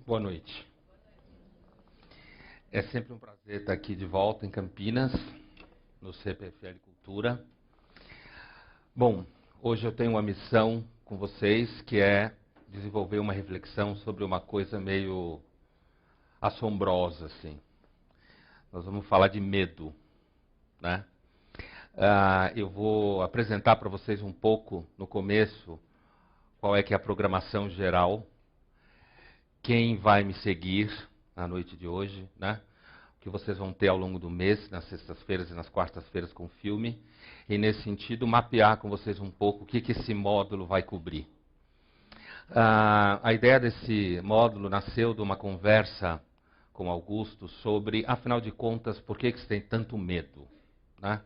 Boa noite. É sempre um prazer estar aqui de volta em Campinas, no CPFL Cultura. Bom, hoje eu tenho uma missão com vocês, que é desenvolver uma reflexão sobre uma coisa meio assombrosa, assim. Nós vamos falar de medo, né? Eu vou apresentar para vocês um pouco, no começo, qual é que é a programação geral, quem vai me seguir na noite de hoje, né? O que vocês vão ter ao longo do mês, nas sextas-feiras e nas quartas-feiras com o filme, e nesse sentido mapear com vocês um pouco o que esse módulo vai cobrir. A ideia desse módulo nasceu de uma conversa com Augusto sobre, afinal de contas, por que se tem tanto medo, né?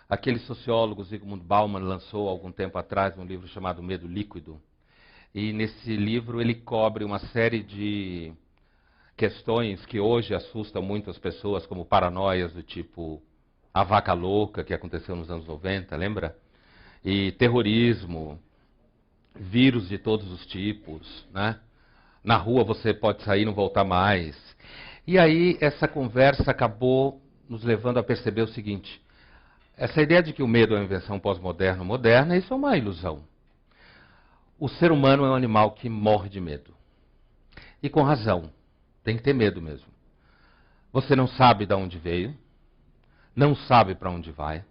Aquele sociólogo Zygmunt Bauman lançou há algum tempo atrás um livro chamado Medo Líquido, e nesse livro ele cobre uma série de questões que hoje assustam muito as pessoas, como paranoias do tipo a vaca louca, que aconteceu nos anos 90, lembra? E terrorismo, vírus de todos os tipos, né? Na rua você pode sair e não voltar mais. E aí essa conversa acabou nos levando a perceber o seguinte: essa ideia de que o medo é uma invenção pós-moderna, isso é uma ilusão. O ser humano é um animal que morre de medo. E com razão. Tem que ter medo mesmo. Você não sabe de onde veio, não sabe para onde vai,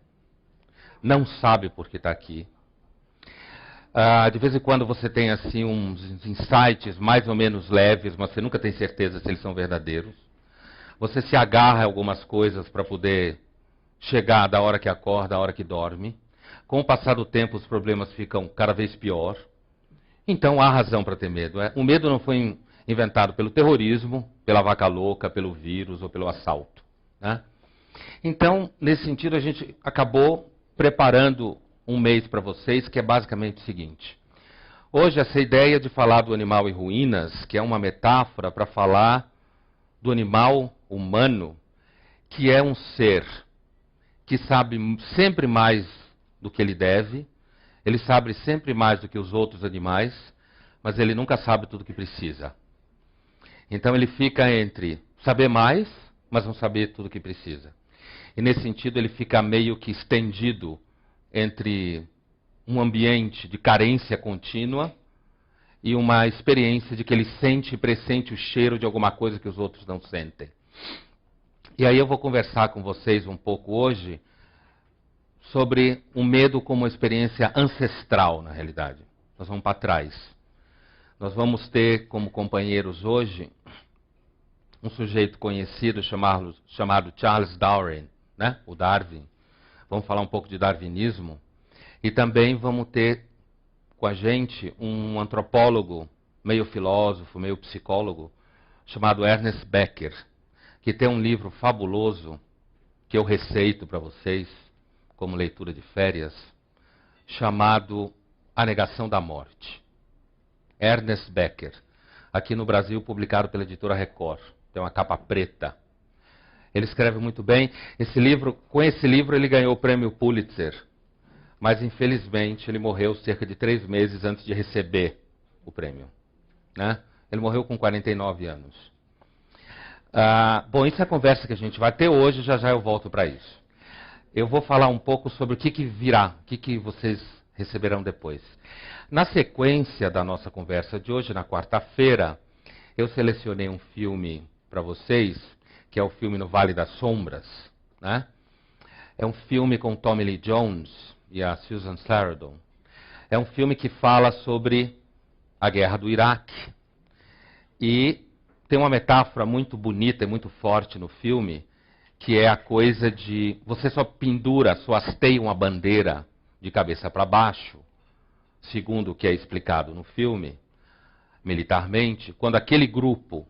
não sabe por que está aqui. De vez em quando você tem assim uns insights mais ou menos leves, mas você nunca tem certeza se eles são verdadeiros. Você se agarra a algumas coisas para poder chegar da hora que acorda à hora que dorme. Com o passar do tempo os problemas ficam cada vez pior. Então há razão para ter medo. O medo não foi inventado pelo terrorismo, pela vaca louca, pelo vírus ou pelo assalto, né? Então, nesse sentido, a gente acabou preparando um mês para vocês, que é basicamente o seguinte. Hoje, essa ideia de falar do animal em ruínas, que é uma metáfora para falar do animal humano, que é um ser que sabe sempre mais do que ele deve, ele sabe sempre mais do que os outros animais, mas ele nunca sabe tudo o que precisa. Então ele fica entre saber mais, mas não saber tudo o que precisa. E nesse sentido ele fica meio que estendido entre um ambiente de carência contínua e uma experiência de que ele sente e pressente o cheiro de alguma coisa que os outros não sentem. E aí eu vou conversar com vocês um pouco hoje sobre o medo como uma experiência ancestral, na realidade. Nós vamos para trás. Nós vamos ter como companheiros hoje um sujeito conhecido chamado Charles Darwin, né? O Darwin. Vamos falar um pouco de darwinismo. E também vamos ter com a gente um antropólogo, meio filósofo, meio psicólogo, chamado Ernest Becker, que tem um livro fabuloso que eu receito para vocês, como leitura de férias, chamado A Negação da Morte. Ernest Becker, aqui no Brasil publicado pela editora Record, tem uma capa preta. Ele escreve muito bem. Com esse livro ele ganhou o prêmio Pulitzer, mas infelizmente ele morreu cerca de 3 meses antes de receber o prêmio, né? Ele morreu com 49 anos. Bom, isso é a conversa que a gente vai ter hoje, já já eu volto para isso. Eu vou falar um pouco sobre o que virá, o que vocês receberão depois. Na sequência da nossa conversa de hoje, na quarta-feira, eu selecionei um filme para vocês, que é o filme No Vale das Sombras, né? É um filme com Tommy Lee Jones e a Susan Sarandon. É um filme que fala sobre a guerra do Iraque. E tem uma metáfora muito bonita e muito forte no filme, que é a coisa de você só pendura, só hasteia uma bandeira de cabeça para baixo, segundo o que é explicado no filme, militarmente, quando aquele grupo,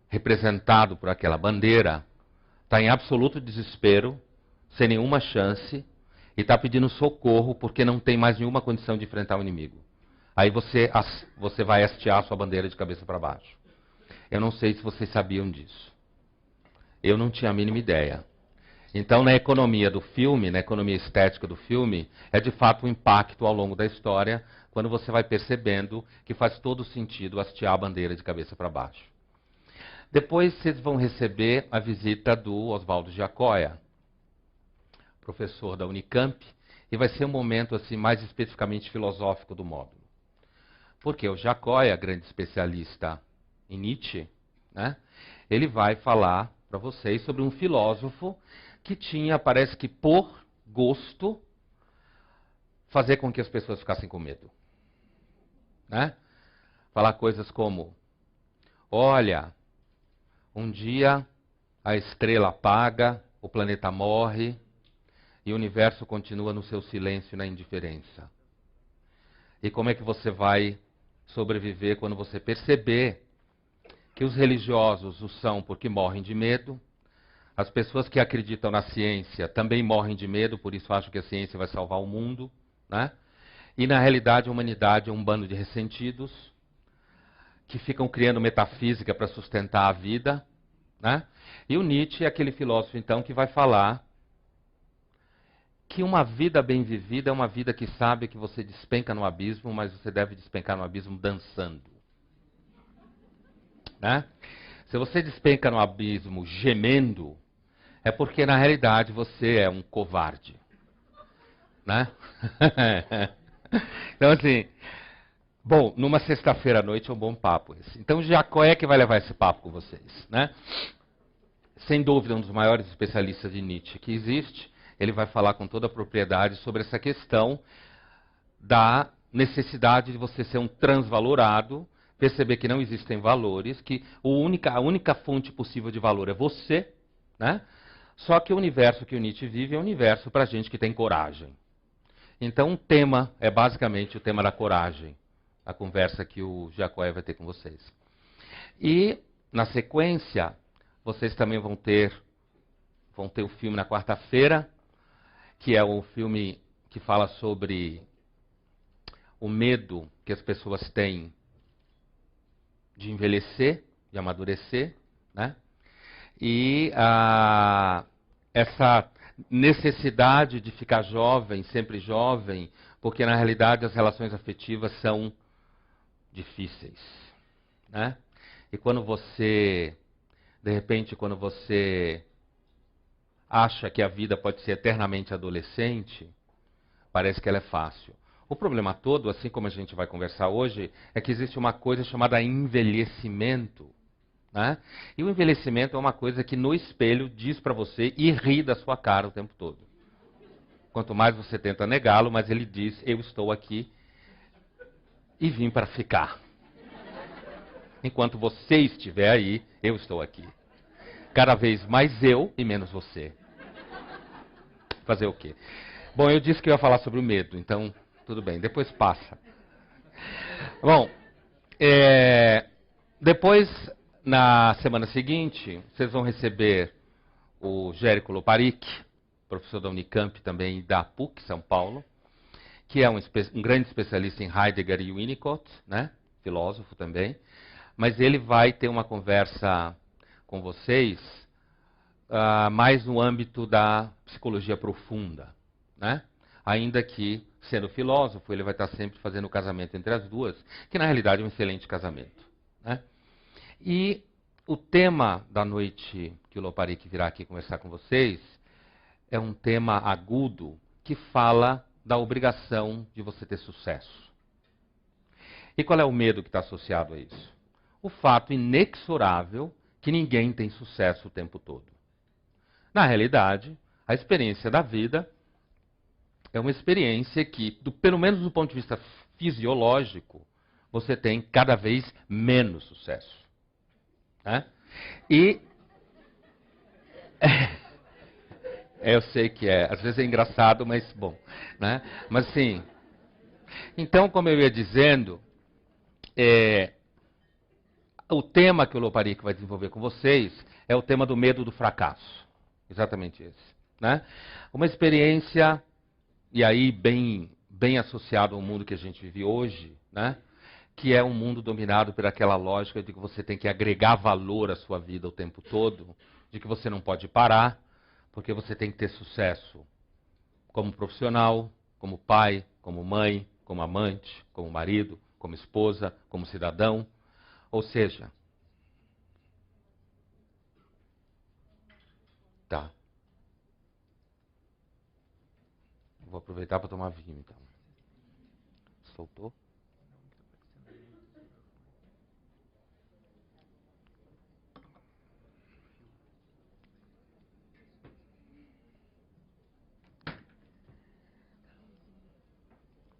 representado por aquela bandeira, está em absoluto desespero, sem nenhuma chance, e está pedindo socorro porque não tem mais nenhuma condição de enfrentar o inimigo. Aí você vai hastear a sua bandeira de cabeça para baixo. Eu não sei se vocês sabiam disso. Eu não tinha a mínima ideia. Então, na economia do filme, na economia estética do filme, é de fato um impacto ao longo da história, quando você vai percebendo que faz todo sentido hastear a bandeira de cabeça para baixo. Depois vocês vão receber a visita do Oswaldo Giacoia, professor da Unicamp, e vai ser um momento assim mais especificamente filosófico do módulo. Porque o Giacoia, grande especialista em Nietzsche, né, ele vai falar para vocês sobre um filósofo que tinha, parece que por gosto, fazer com que as pessoas ficassem com medo. Né? Falar coisas como, olha, um dia a estrela apaga, o planeta morre e o universo continua no seu silêncio e na indiferença. E como é que você vai sobreviver quando você perceber que os religiosos o são porque morrem de medo, as pessoas que acreditam na ciência também morrem de medo, por isso acham que a ciência vai salvar o mundo, né? E na realidade a humanidade é um bando de ressentidos que ficam criando metafísica para sustentar a vida, né? E o Nietzsche é aquele filósofo então que vai falar que uma vida bem vivida é uma vida que sabe que você despenca no abismo, mas você deve despencar no abismo dançando. Né? Se você despenca no abismo gemendo, é porque na realidade você é um covarde. Né? Então assim, bom, numa sexta-feira à noite é um bom papo esse. Então Jacó é que vai levar esse papo com vocês. Né? Sem dúvida, um dos maiores especialistas de Nietzsche que existe. Ele vai falar com toda a propriedade sobre essa questão da necessidade de você ser um transvalorado, perceber que não existem valores, que a única fonte possível de valor é você, né? Só que o universo que o Nietzsche vive é um universo para gente que tem coragem. Então, o tema é basicamente o tema da coragem, a conversa que o Giacoia vai ter com vocês. E, na sequência, vocês também vão ter o filme na quarta-feira, que é o filme que fala sobre o medo que as pessoas têm de envelhecer, de amadurecer, né? E essa necessidade de ficar jovem, sempre jovem, porque na realidade as relações afetivas são difíceis, né? E quando você, de repente, quando você acha que a vida pode ser eternamente adolescente, parece que ela é fácil. O problema todo, assim como a gente vai conversar hoje, é que existe uma coisa chamada envelhecimento. Né? E o envelhecimento é uma coisa que no espelho diz para você e ri da sua cara o tempo todo. Quanto mais você tenta negá-lo, mais ele diz, eu estou aqui e vim para ficar. Enquanto você estiver aí, eu estou aqui. Cada vez mais eu e menos você. Fazer o quê? Bom, eu disse que eu ia falar sobre o medo, então tudo bem, depois passa. Bom, depois, na semana seguinte, vocês vão receber o Jérico Loparic, professor da Unicamp também da PUC, São Paulo, que é um grande especialista em Heidegger e Winnicott, né? Filósofo também, mas ele vai ter uma conversa com vocês mais no âmbito da psicologia profunda, né? Ainda que, sendo filósofo, ele vai estar sempre fazendo o casamento entre as duas, que na realidade é um excelente casamento. Né? E o tema da noite que o Loparic virá aqui conversar com vocês é um tema agudo que fala da obrigação de você ter sucesso. E qual é o medo que está associado a isso? O fato inexorável que ninguém tem sucesso o tempo todo. Na realidade, a experiência da vida é uma experiência que, pelo menos do ponto de vista fisiológico, você tem cada vez menos sucesso. Né? E eu sei que às vezes é engraçado, mas bom. Né? Mas sim. Então, como eu ia dizendo, o tema que o Loparic vai desenvolver com vocês é o tema do medo do fracasso. Exatamente esse. Né? Uma experiência, e aí bem associado ao mundo que a gente vive hoje, né? Que é um mundo dominado por aquela lógica de que você tem que agregar valor à sua vida o tempo todo, de que você não pode parar, porque você tem que ter sucesso como profissional, como pai, como mãe, como amante, como marido, como esposa, como cidadão. Ou seja, Tá. Vou aproveitar para tomar vinho, então. Soltou?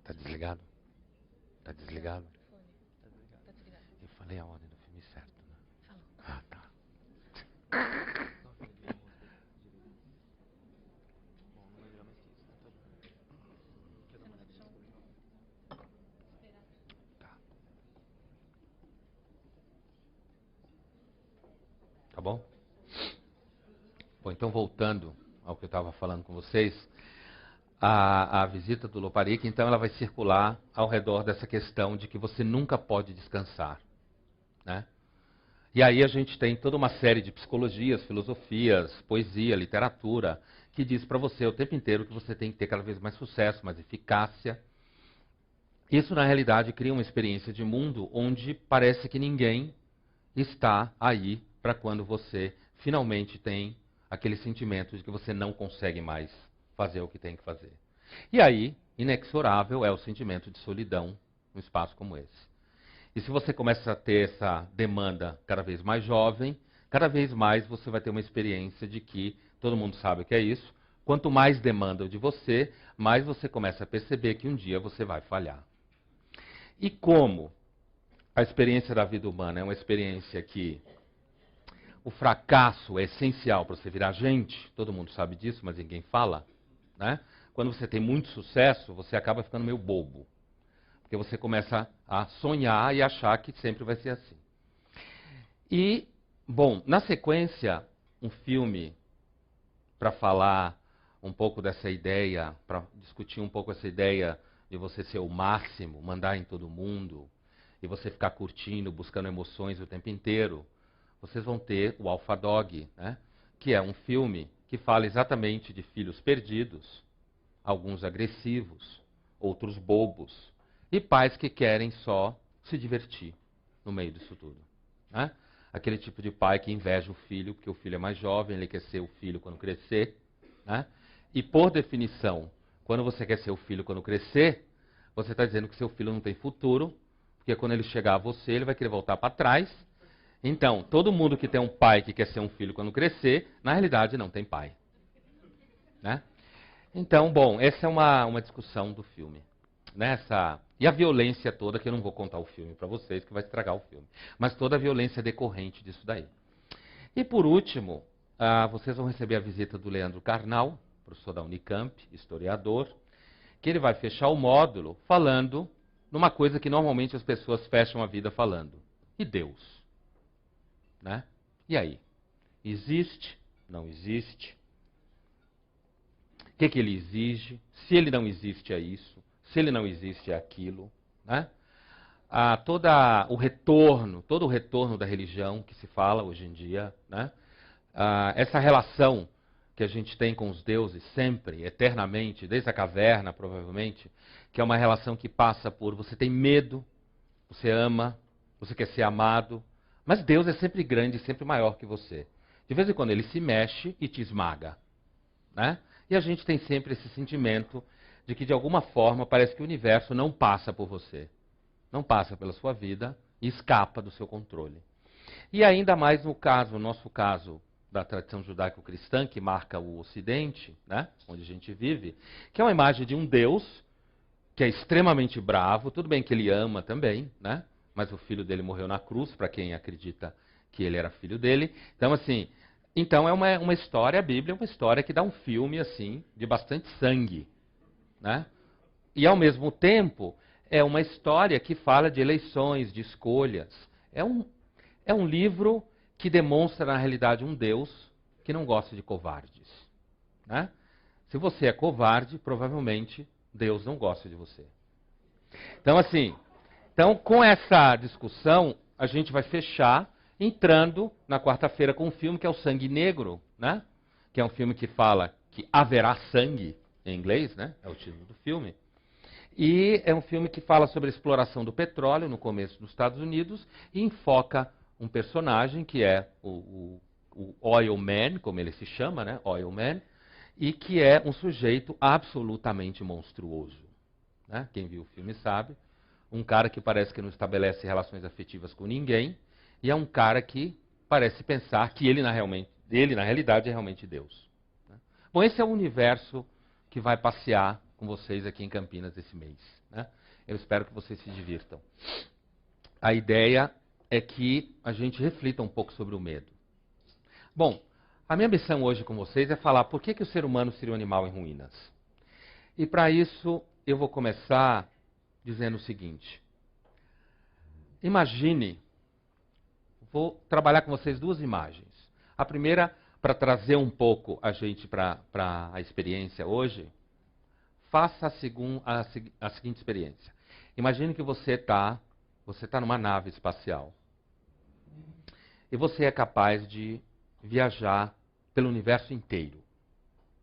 Tá desligado? Tá desligado? Eu falei a ordem do filme certo, né? Ah, tá. Tá bom? Bom, então voltando ao que eu estava falando com vocês, a visita do Loparic, então ela vai circular ao redor dessa questão de que você nunca pode descansar, né? E aí a gente tem toda uma série de psicologias, filosofias, poesia, literatura, que diz para você o tempo inteiro que você tem que ter cada vez mais sucesso, mais eficácia. Isso, na realidade, cria uma experiência de mundo onde parece que ninguém está aí para quando você finalmente tem aquele sentimento de que você não consegue mais fazer o que tem que fazer. E aí, inexorável é o sentimento de solidão num espaço como esse. E se você começa a ter essa demanda cada vez mais jovem, cada vez mais você vai ter uma experiência de que todo mundo sabe o que é isso. Quanto mais demandam de você, mais você começa a perceber que um dia você vai falhar. E como a experiência da vida humana é uma experiência que o fracasso é essencial para você virar gente, todo mundo sabe disso, mas ninguém fala, né? Quando você tem muito sucesso, você acaba ficando meio bobo. Porque você começa a sonhar e achar que sempre vai ser assim. E, bom, na sequência, um filme para falar um pouco dessa ideia, para discutir um pouco essa ideia de você ser o máximo, mandar em todo mundo, e você ficar curtindo, buscando emoções o tempo inteiro, vocês vão ter o Alpha Dog, né? Que é um filme que fala exatamente de filhos perdidos, alguns agressivos, outros bobos, e pais que querem só se divertir no meio disso tudo, né? Aquele tipo de pai que inveja o filho, porque o filho é mais jovem, ele quer ser o filho quando crescer, né? E por definição, quando você quer ser o filho quando crescer, você está dizendo que seu filho não tem futuro, porque quando ele chegar a você, ele vai querer voltar para trás. Então, todo mundo que tem um pai que quer ser um filho quando crescer, na realidade não tem pai, né? Então, bom, essa é uma discussão do filme. Nessa, e a violência toda, que eu não vou contar o filme para vocês, que vai estragar o filme. Mas toda a violência decorrente disso daí. E por último, vocês vão receber a visita do Leandro Carnal, professor da Unicamp, historiador, que ele vai fechar o módulo falando numa coisa que normalmente as pessoas fecham a vida falando. E Deus? Né? E aí? Existe? Não existe? O que ele exige? Se ele não existe, é isso. Se ele não existe, é aquilo. Né? Todo o retorno da religião que se fala hoje em dia. Né? Essa relação que a gente tem com os deuses sempre, eternamente, desde a caverna, provavelmente, que é uma relação que passa por você tem medo, você ama, você quer ser amado, mas Deus é sempre grande, sempre maior que você. De vez em quando ele se mexe e te esmaga. Né? E a gente tem sempre esse sentimento de que, de alguma forma, parece que o universo não passa por você. Não passa pela sua vida e escapa do seu controle. E ainda mais no nosso caso da tradição judaico-cristã, que marca o Ocidente, né, onde a gente vive, que é uma imagem de um Deus que é extremamente bravo, tudo bem que ele ama também, né, mas o filho dele morreu na cruz, para quem acredita que ele era filho dele. Então, assim, é uma história, a Bíblia é uma história que dá um filme, assim, de bastante sangue, né? E, ao mesmo tempo, é uma história que fala de eleições, de escolhas. É um livro que demonstra, na realidade, um Deus que não gosta de covardes. Né? Se você é covarde, provavelmente Deus não gosta de você. Então, assim, com essa discussão, a gente vai fechar entrando na quarta-feira com um filme que é o Sangue Negro, né? Que é um filme que fala que haverá sangue, em inglês, né? É o título do filme. E é um filme que fala sobre a exploração do petróleo no começo dos Estados Unidos e enfoca um personagem que é o o Oil Man, como ele se chama, né? Oil Man, e que é um sujeito absolutamente monstruoso. Né? Quem viu o filme sabe. Um cara que parece que não estabelece relações afetivas com ninguém, e é um cara que parece pensar que ele, na realidade, é realmente Deus. Né? Bom, esse é o universo que vai passear com vocês aqui em Campinas esse mês. Né? Eu espero que vocês se divirtam. A ideia é que a gente reflita um pouco sobre o medo. Bom, a minha missão hoje com vocês é falar por que o ser humano seria um animal em ruínas. E para isso eu vou começar dizendo o seguinte. Imagine, vou trabalhar com vocês duas imagens. A primeira, para trazer um pouco a gente para a experiência hoje, faça a seguinte experiência. Imagine que você está numa nave espacial. E você é capaz de viajar pelo universo inteiro.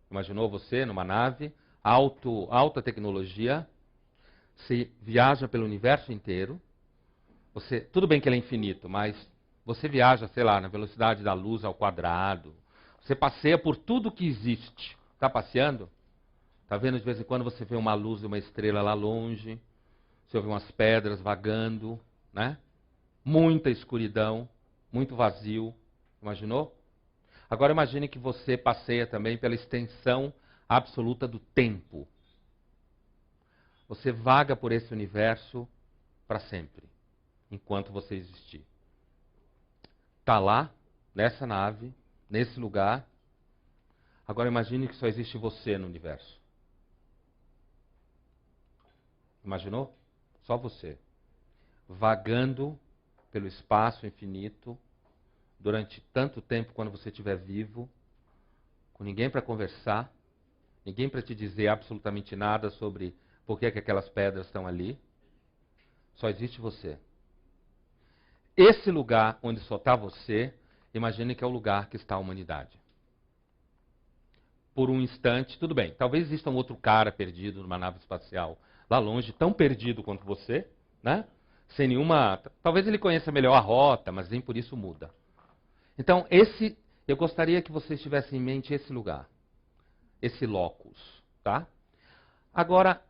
Imaginou você numa nave, alta tecnologia, você viaja pelo universo inteiro. Tudo bem que ele é infinito, mas você viaja, sei lá, na velocidade da luz ao quadrado. Você passeia por tudo que existe. Está passeando? Está vendo de vez em quando você vê uma luz e uma estrela lá longe. Você ouve umas pedras vagando, né? Muita escuridão, muito vazio. Imaginou? Agora imagine que você passeia também pela extensão absoluta do tempo. Você vaga por esse universo para sempre, enquanto você existir. Está lá, nessa nave, nesse lugar. Agora imagine que só existe você no universo. Imaginou? Só você. Vagando pelo espaço infinito, durante tanto tempo quando você estiver vivo, com ninguém para conversar, ninguém para te dizer absolutamente nada sobre por que aquelas pedras estão ali. Só existe você. Esse lugar onde só está você, imagine que é o lugar que está a humanidade. Por um instante, tudo bem, talvez exista um outro cara perdido numa nave espacial lá longe, tão perdido quanto você, né? Sem nenhuma... Talvez ele conheça melhor a rota, mas nem por isso muda. Então, eu gostaria que vocês tivessem em mente esse lugar, esse locus, tá? Agora,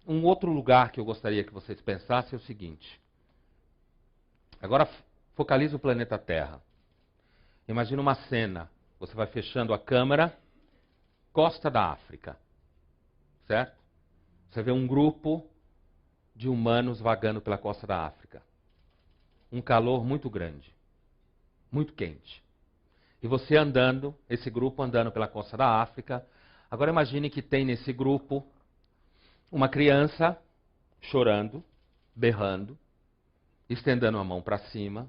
um outro lugar que eu gostaria que vocês pensassem é o seguinte. Agora, focalize o planeta Terra. Imagina uma cena, você vai fechando a câmera, costa da África, certo? Você vê um grupo de humanos vagando pela costa da África. Um calor muito grande, muito quente. E você andando, esse grupo andando pela costa da África. Agora imagine que tem nesse grupo uma criança chorando, berrando, estendendo a mão para cima,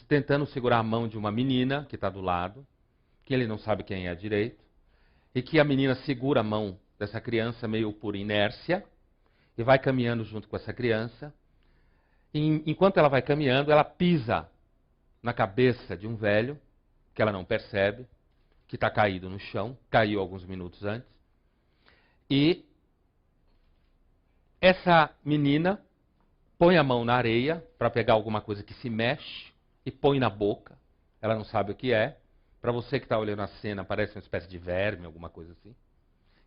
tentando segurar a mão de uma menina que está do lado, que ele não sabe quem é direito, e que a menina segura a mão dessa criança meio por inércia, e vai caminhando junto com essa criança. E, enquanto ela vai caminhando, ela pisa na cabeça de um velho, que ela não percebe, que está caído no chão, caiu alguns minutos antes. E essa menina põe a mão na areia para pegar alguma coisa que se mexe e põe na boca. Ela não sabe o que é. Para você que está olhando a cena, parece uma espécie de verme, alguma coisa assim.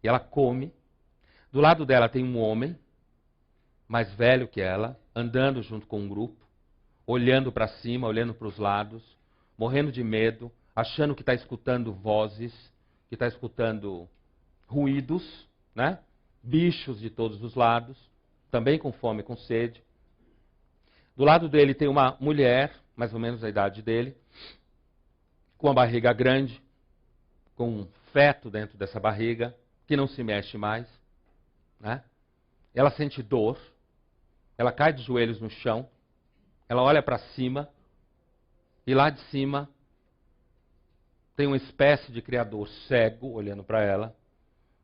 E ela come. Do lado dela tem um homem, mais velho que ela, andando junto com um grupo, olhando para cima, olhando para os lados, morrendo de medo, achando que está escutando vozes, que está escutando ruídos, né? Bichos de todos os lados, também com fome e com sede. Do lado dele tem uma mulher, mais ou menos a idade dele, com a barriga grande, com um feto dentro dessa barriga, que não se mexe mais. Né? Ela sente dor, ela cai de joelhos no chão, ela olha para cima, e lá de cima tem uma espécie de criador cego olhando para ela,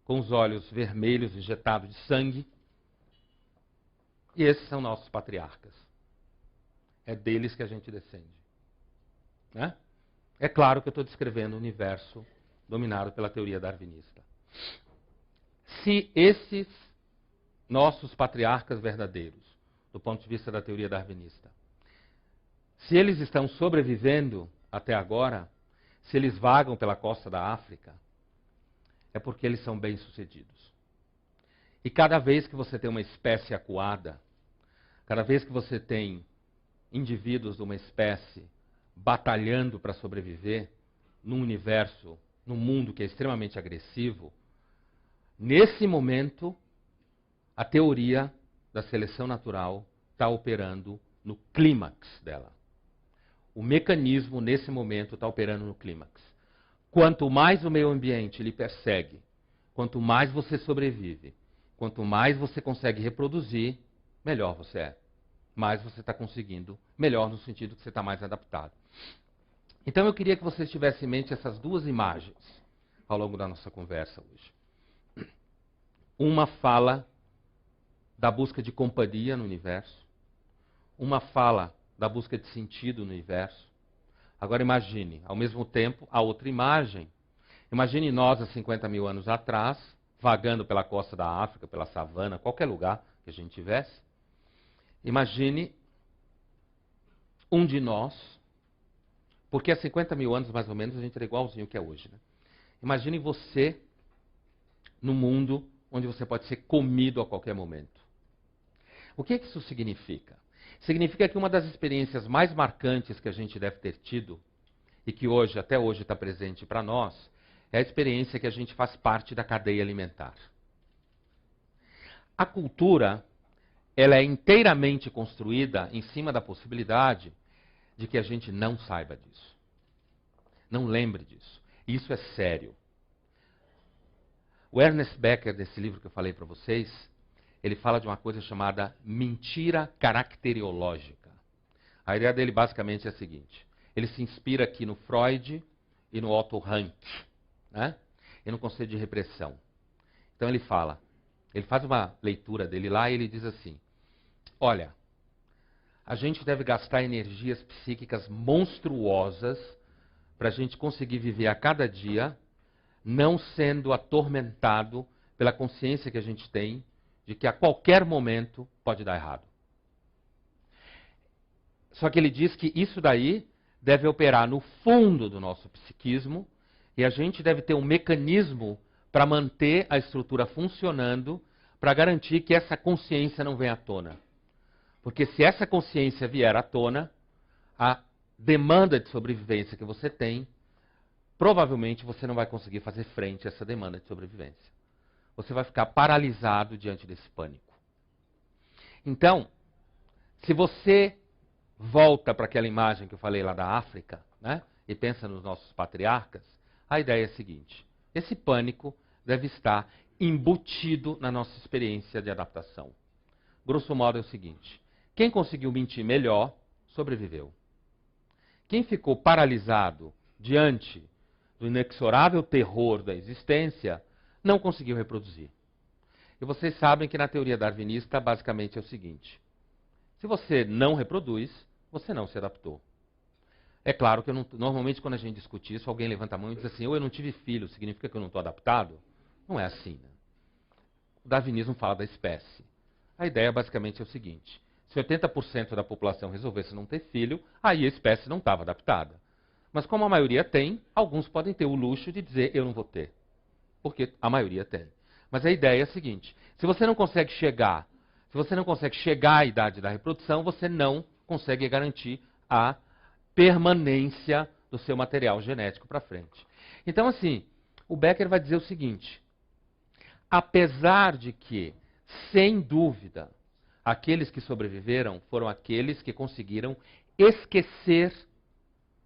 com os olhos vermelhos injetados de sangue. E esses são nossos patriarcas. É deles que a gente descende. Né? É claro que eu estou descrevendo o universo dominado pela teoria darwinista. Se esses nossos patriarcas verdadeiros, do ponto de vista da teoria darwinista, se eles estão sobrevivendo até agora, se eles vagam pela costa da África, é porque eles são bem-sucedidos. E cada vez que você tem uma espécie acuada, cada vez que você tem indivíduos de uma espécie batalhando para sobreviver num universo, num mundo que é extremamente agressivo, nesse momento, a teoria da seleção natural está operando no clímax dela. O mecanismo, nesse momento, está operando no clímax. Quanto mais o meio ambiente lhe persegue, quanto mais você sobrevive, quanto mais você consegue reproduzir, melhor você é. Mais você está conseguindo, melhor no sentido que você está mais adaptado. Então eu queria que vocês tivessem em mente essas duas imagens ao longo da nossa conversa hoje. Uma fala da busca de companhia no universo. Uma fala da busca de sentido no universo. Agora imagine, ao mesmo tempo, a outra imagem. Imagine nós, há 50 mil anos atrás, vagando pela costa da África, pela savana, qualquer lugar que a gente tivesse. Imagine um de nós, porque há 50 mil anos, mais ou menos, a gente era igualzinho que é hoje. Né? Imagine você no mundo onde você pode ser comido a qualquer momento. O que isso significa? Significa que uma das experiências mais marcantes que a gente deve ter tido, e que hoje, até hoje está presente para nós, é a experiência que a gente faz parte da cadeia alimentar. A cultura, ela é inteiramente construída em cima da possibilidade de que a gente não saiba disso. Não lembre disso. Isso é sério. O Ernest Becker, desse livro que eu falei para vocês, ele fala de uma coisa chamada mentira caracteriológica. A ideia dele basicamente é a seguinte. Ele se inspira aqui no Freud e no Otto Rank, né? E no conceito de repressão. Então ele fala, ele faz uma leitura dele lá e ele diz assim, olha, a gente deve gastar energias psíquicas monstruosas para a gente conseguir viver a cada dia não sendo atormentado pela consciência que a gente tem de que a qualquer momento pode dar errado. Só que ele diz que isso daí deve operar no fundo do nosso psiquismo e a gente deve ter um mecanismo para manter a estrutura funcionando para garantir que essa consciência não venha à tona. Porque se essa consciência vier à tona, a demanda de sobrevivência que você tem, provavelmente você não vai conseguir fazer frente a essa demanda de sobrevivência. Você vai ficar paralisado diante desse pânico. Então, se você volta para aquela imagem que eu falei lá da África, né, e pensa nos nossos patriarcas, a ideia é a seguinte, esse pânico deve estar embutido na nossa experiência de adaptação. Grosso modo é o seguinte, quem conseguiu mentir melhor, sobreviveu. Quem ficou paralisado diante do inexorável terror da existência, não conseguiu reproduzir. E vocês sabem que na teoria darwinista, basicamente é o seguinte, se você não reproduz, você não se adaptou. É claro que normalmente quando a gente discute isso, alguém levanta a mão e diz assim, eu não tive filho, significa que eu não estou adaptado? Não é assim. Né? O darwinismo fala da espécie. A ideia basicamente é o seguinte, se 80% da população resolvesse não ter filho, aí a espécie não estava adaptada. Mas como a maioria tem, alguns podem ter o luxo de dizer eu não vou ter. Porque a maioria tem. Mas a ideia é a seguinte, se você não consegue chegar à idade da reprodução, você não consegue garantir a permanência do seu material genético para frente. Então, assim, o Becker vai dizer o seguinte, apesar de que, sem dúvida, aqueles que sobreviveram foram aqueles que conseguiram esquecer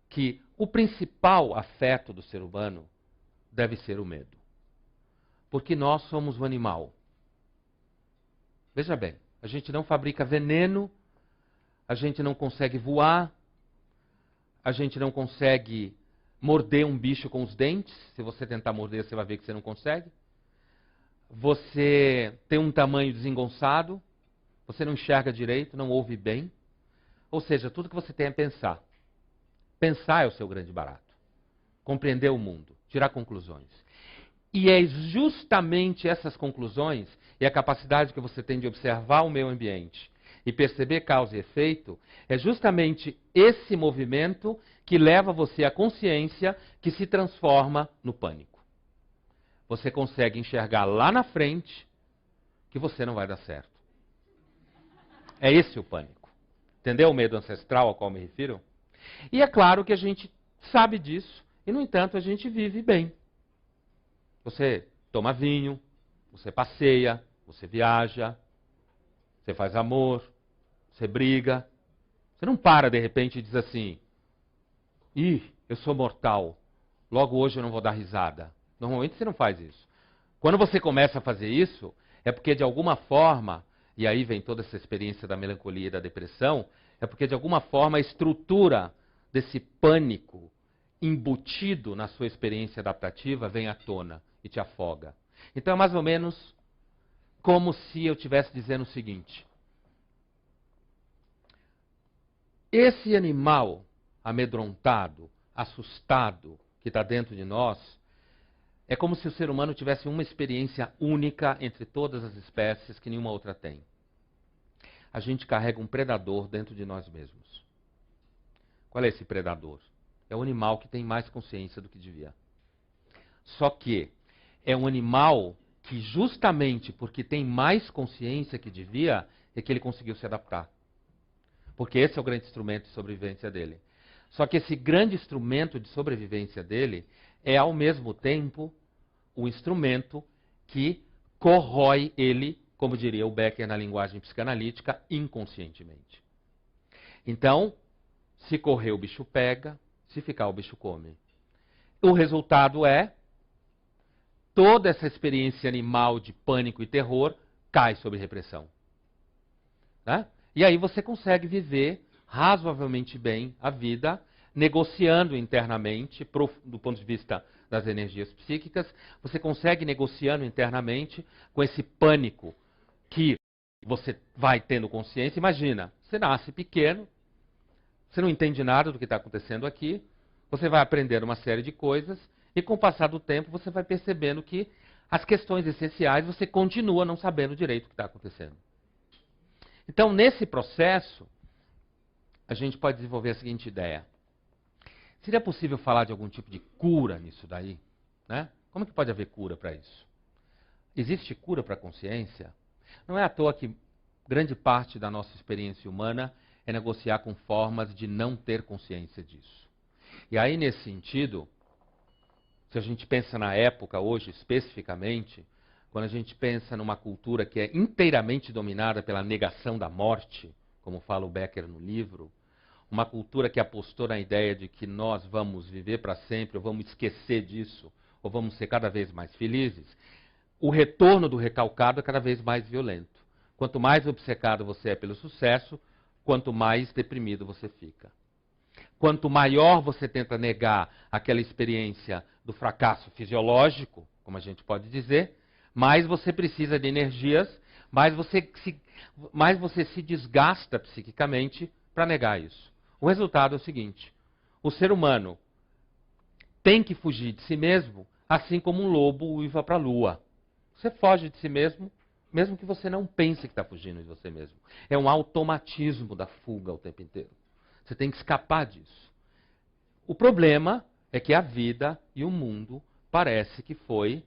que o principal afeto do ser humano deve ser o medo. Porque nós somos um animal. Veja bem, a gente não fabrica veneno, a gente não consegue voar, a gente não consegue morder um bicho com os dentes. Se você tentar morder, você vai ver que você não consegue. Você tem um tamanho desengonçado, você não enxerga direito, não ouve bem. Ou seja, tudo que você tem é pensar. Pensar é o seu grande barato. Compreender o mundo, tirar conclusões. E é justamente essas conclusões e a capacidade que você tem de observar o meio ambiente e perceber causa e efeito, é justamente esse movimento que leva você à consciência que se transforma no pânico. Você consegue enxergar lá na frente que você não vai dar certo. É esse o pânico. Entendeu o medo ancestral ao qual me refiro? E é claro que a gente sabe disso e, no entanto, a gente vive bem. Você toma vinho, você passeia, você viaja, você faz amor, você briga. Você não para de repente e diz assim: ih, eu sou mortal, logo hoje eu não vou dar risada. Normalmente você não faz isso. Quando você começa a fazer isso, é porque de alguma forma, e aí vem toda essa experiência da melancolia e da depressão, é porque de alguma forma a estrutura desse pânico embutido na sua experiência adaptativa vem à tona e te afoga. Então é mais ou menos como se eu estivesse dizendo o seguinte: esse animal amedrontado, assustado, que está dentro de nós, é como se o ser humano tivesse uma experiência única entre todas as espécies que nenhuma outra tem. A gente carrega um predador dentro de nós mesmos. Qual é esse predador? É o animal que tem mais consciência do que devia. Só que é um animal que, justamente porque tem mais consciência que devia, é que ele conseguiu se adaptar. Porque esse é o grande instrumento de sobrevivência dele. Só que esse grande instrumento de sobrevivência dele é, ao mesmo tempo, o instrumento que corrói ele, como diria o Becker na linguagem psicanalítica, inconscientemente. Então, se correr o bicho pega, se ficar o bicho come. O resultado é toda essa experiência animal de pânico e terror cai sob repressão. Né? E aí você consegue viver razoavelmente bem a vida, negociando internamente, do ponto de vista das energias psíquicas, você consegue negociando internamente com esse pânico que você vai tendo consciência. Imagina, você nasce pequeno, você não entende nada do que está acontecendo aqui, você vai aprender uma série de coisas e com o passar do tempo você vai percebendo que as questões essenciais você continua não sabendo direito o que está acontecendo. Então, nesse processo, a gente pode desenvolver a seguinte ideia. Seria possível falar de algum tipo de cura nisso daí? Né? Como que pode haver cura para isso? Existe cura para a consciência? Não é à toa que grande parte da nossa experiência humana é negociar com formas de não ter consciência disso. E aí, nesse sentido, se a gente pensa na época hoje, especificamente, quando a gente pensa numa cultura que é inteiramente dominada pela negação da morte, como fala o Becker no livro, uma cultura que apostou na ideia de que nós vamos viver para sempre, ou vamos esquecer disso, ou vamos ser cada vez mais felizes, o retorno do recalcado é cada vez mais violento. Quanto mais obcecado você é pelo sucesso, quanto mais deprimido você fica. Quanto maior você tenta negar aquela experiência do fracasso fisiológico, como a gente pode dizer, mais você precisa de energias, mais você se desgasta psiquicamente para negar isso. O resultado é o seguinte: o ser humano tem que fugir de si mesmo, assim como um lobo uiva para a lua. Você foge de si mesmo, mesmo que você não pense que está fugindo de você mesmo. É um automatismo da fuga o tempo inteiro. Você tem que escapar disso. O problema é que a vida e o mundo parece que foi...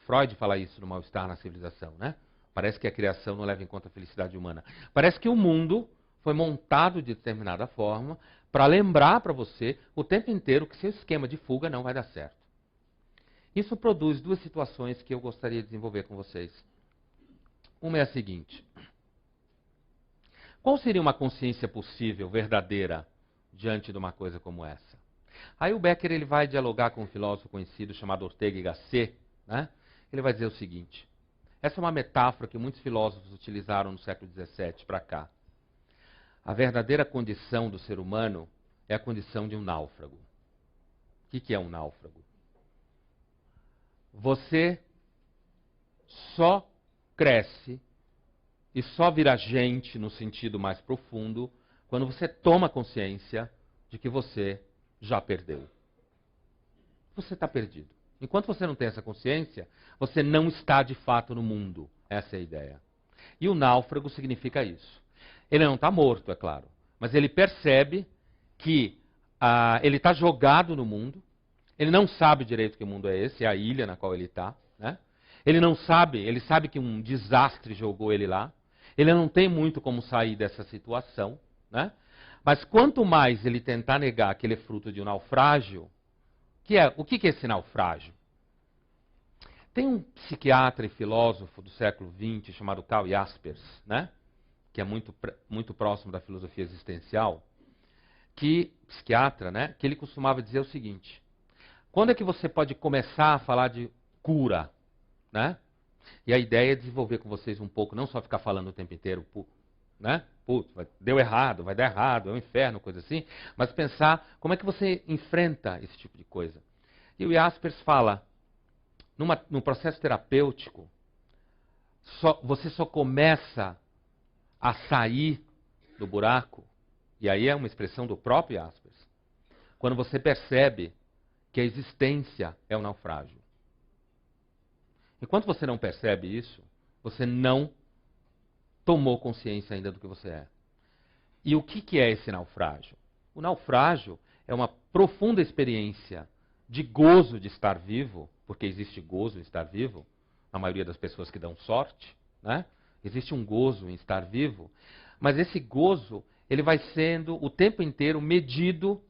Freud fala isso no Mal-Estar na Civilização, né? Parece que a criação não leva em conta a felicidade humana. Parece que o mundo foi montado de determinada forma para lembrar para você o tempo inteiro que seu esquema de fuga não vai dar certo. Isso produz duas situações que eu gostaria de desenvolver com vocês. Uma é a seguinte: qual seria uma consciência possível, verdadeira, diante de uma coisa como essa? Aí o Becker ele vai dialogar com um filósofo conhecido chamado Ortega y Gasset, né? Ele vai dizer o seguinte: essa é uma metáfora que muitos filósofos utilizaram no século XVII para cá. A verdadeira condição do ser humano é a condição de um náufrago. O que é um náufrago? Você só cresce e só vira gente no sentido mais profundo quando você toma consciência de que você já perdeu. Você está perdido. Enquanto você não tem essa consciência, você não está de fato no mundo. Essa é a ideia. E o náufrago significa isso. Ele não está morto, é claro. Mas ele percebe que ele está jogado no mundo. Ele não sabe direito que mundo é esse, é a ilha na qual ele está. Né? Ele não sabe, ele sabe que um desastre jogou ele lá. Ele não tem muito como sair dessa situação. Né? Mas quanto mais ele tentar negar que ele é fruto de um naufrágio, o que é esse naufrágio? Tem um psiquiatra e filósofo do século XX chamado Karl Jaspers, né? Que é muito próximo da filosofia existencial, psiquiatra, né? Que ele costumava dizer o seguinte: quando é que você pode começar a falar de cura? Né? E a ideia é desenvolver com vocês um pouco, não só ficar falando o tempo inteiro, né? Putz, deu errado, vai dar errado, é um inferno, coisa assim, mas pensar como é que você enfrenta esse tipo de coisa. E o Jaspers fala, no processo terapêutico, você só começa a sair do buraco, e aí é uma expressão do próprio Jaspers, quando você percebe que a existência é um naufrágio. Enquanto você não percebe isso, você não tomou consciência ainda do que você é. E o que é esse naufrágio? O naufrágio é uma profunda experiência de gozo de estar vivo, porque existe gozo em estar vivo, a maioria das pessoas que dão sorte, né? Existe um gozo em estar vivo, mas esse gozo, ele vai sendo o tempo inteiro medido,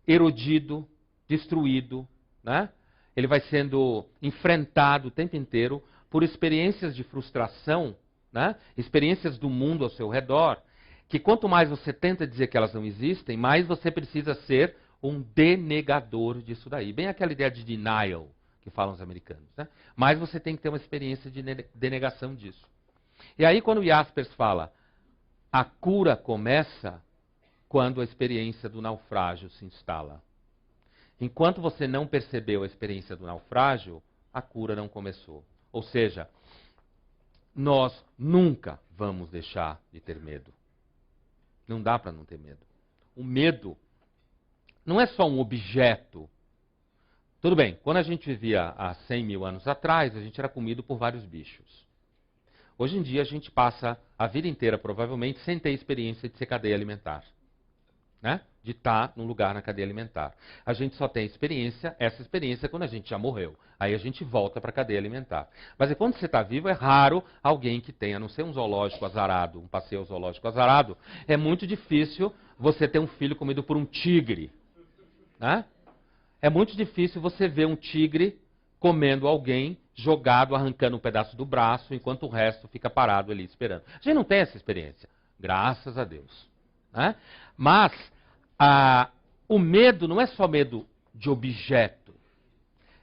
erodido, destruído, né? Ele vai sendo enfrentado o tempo inteiro por experiências de frustração, né? Experiências do mundo ao seu redor, que quanto mais você tenta dizer que elas não existem, mais você precisa ser um denegador disso daí. Bem aquela ideia de denial que falam os americanos, né? Mas você tem que ter uma experiência de denegação disso. E aí quando o Jaspers fala, a cura começa quando a experiência do naufrágio se instala. Enquanto você não percebeu a experiência do naufrágio, a cura não começou. Ou seja, nós nunca vamos deixar de ter medo. Não dá para não ter medo. O medo não é só um objeto. Tudo bem, quando a gente vivia há 100 mil anos atrás, a gente era comido por vários bichos. Hoje em dia a gente passa a vida inteira, provavelmente, sem ter experiência de ser cadeia alimentar. Né? De estar num lugar na cadeia alimentar. A gente só tem essa experiência quando a gente já morreu. Aí a gente volta para a cadeia alimentar. Mas quando você está vivo, é raro alguém que tenha, a não ser um zoológico azarado, um passeio zoológico azarado, é muito difícil você ter um filho comido por um tigre. Né? É muito difícil você ver um tigre comendo alguém, jogado, arrancando um pedaço do braço, enquanto o resto fica parado ali esperando. A gente não tem essa experiência. Graças a Deus. Né? Mas o medo não é só medo de objeto.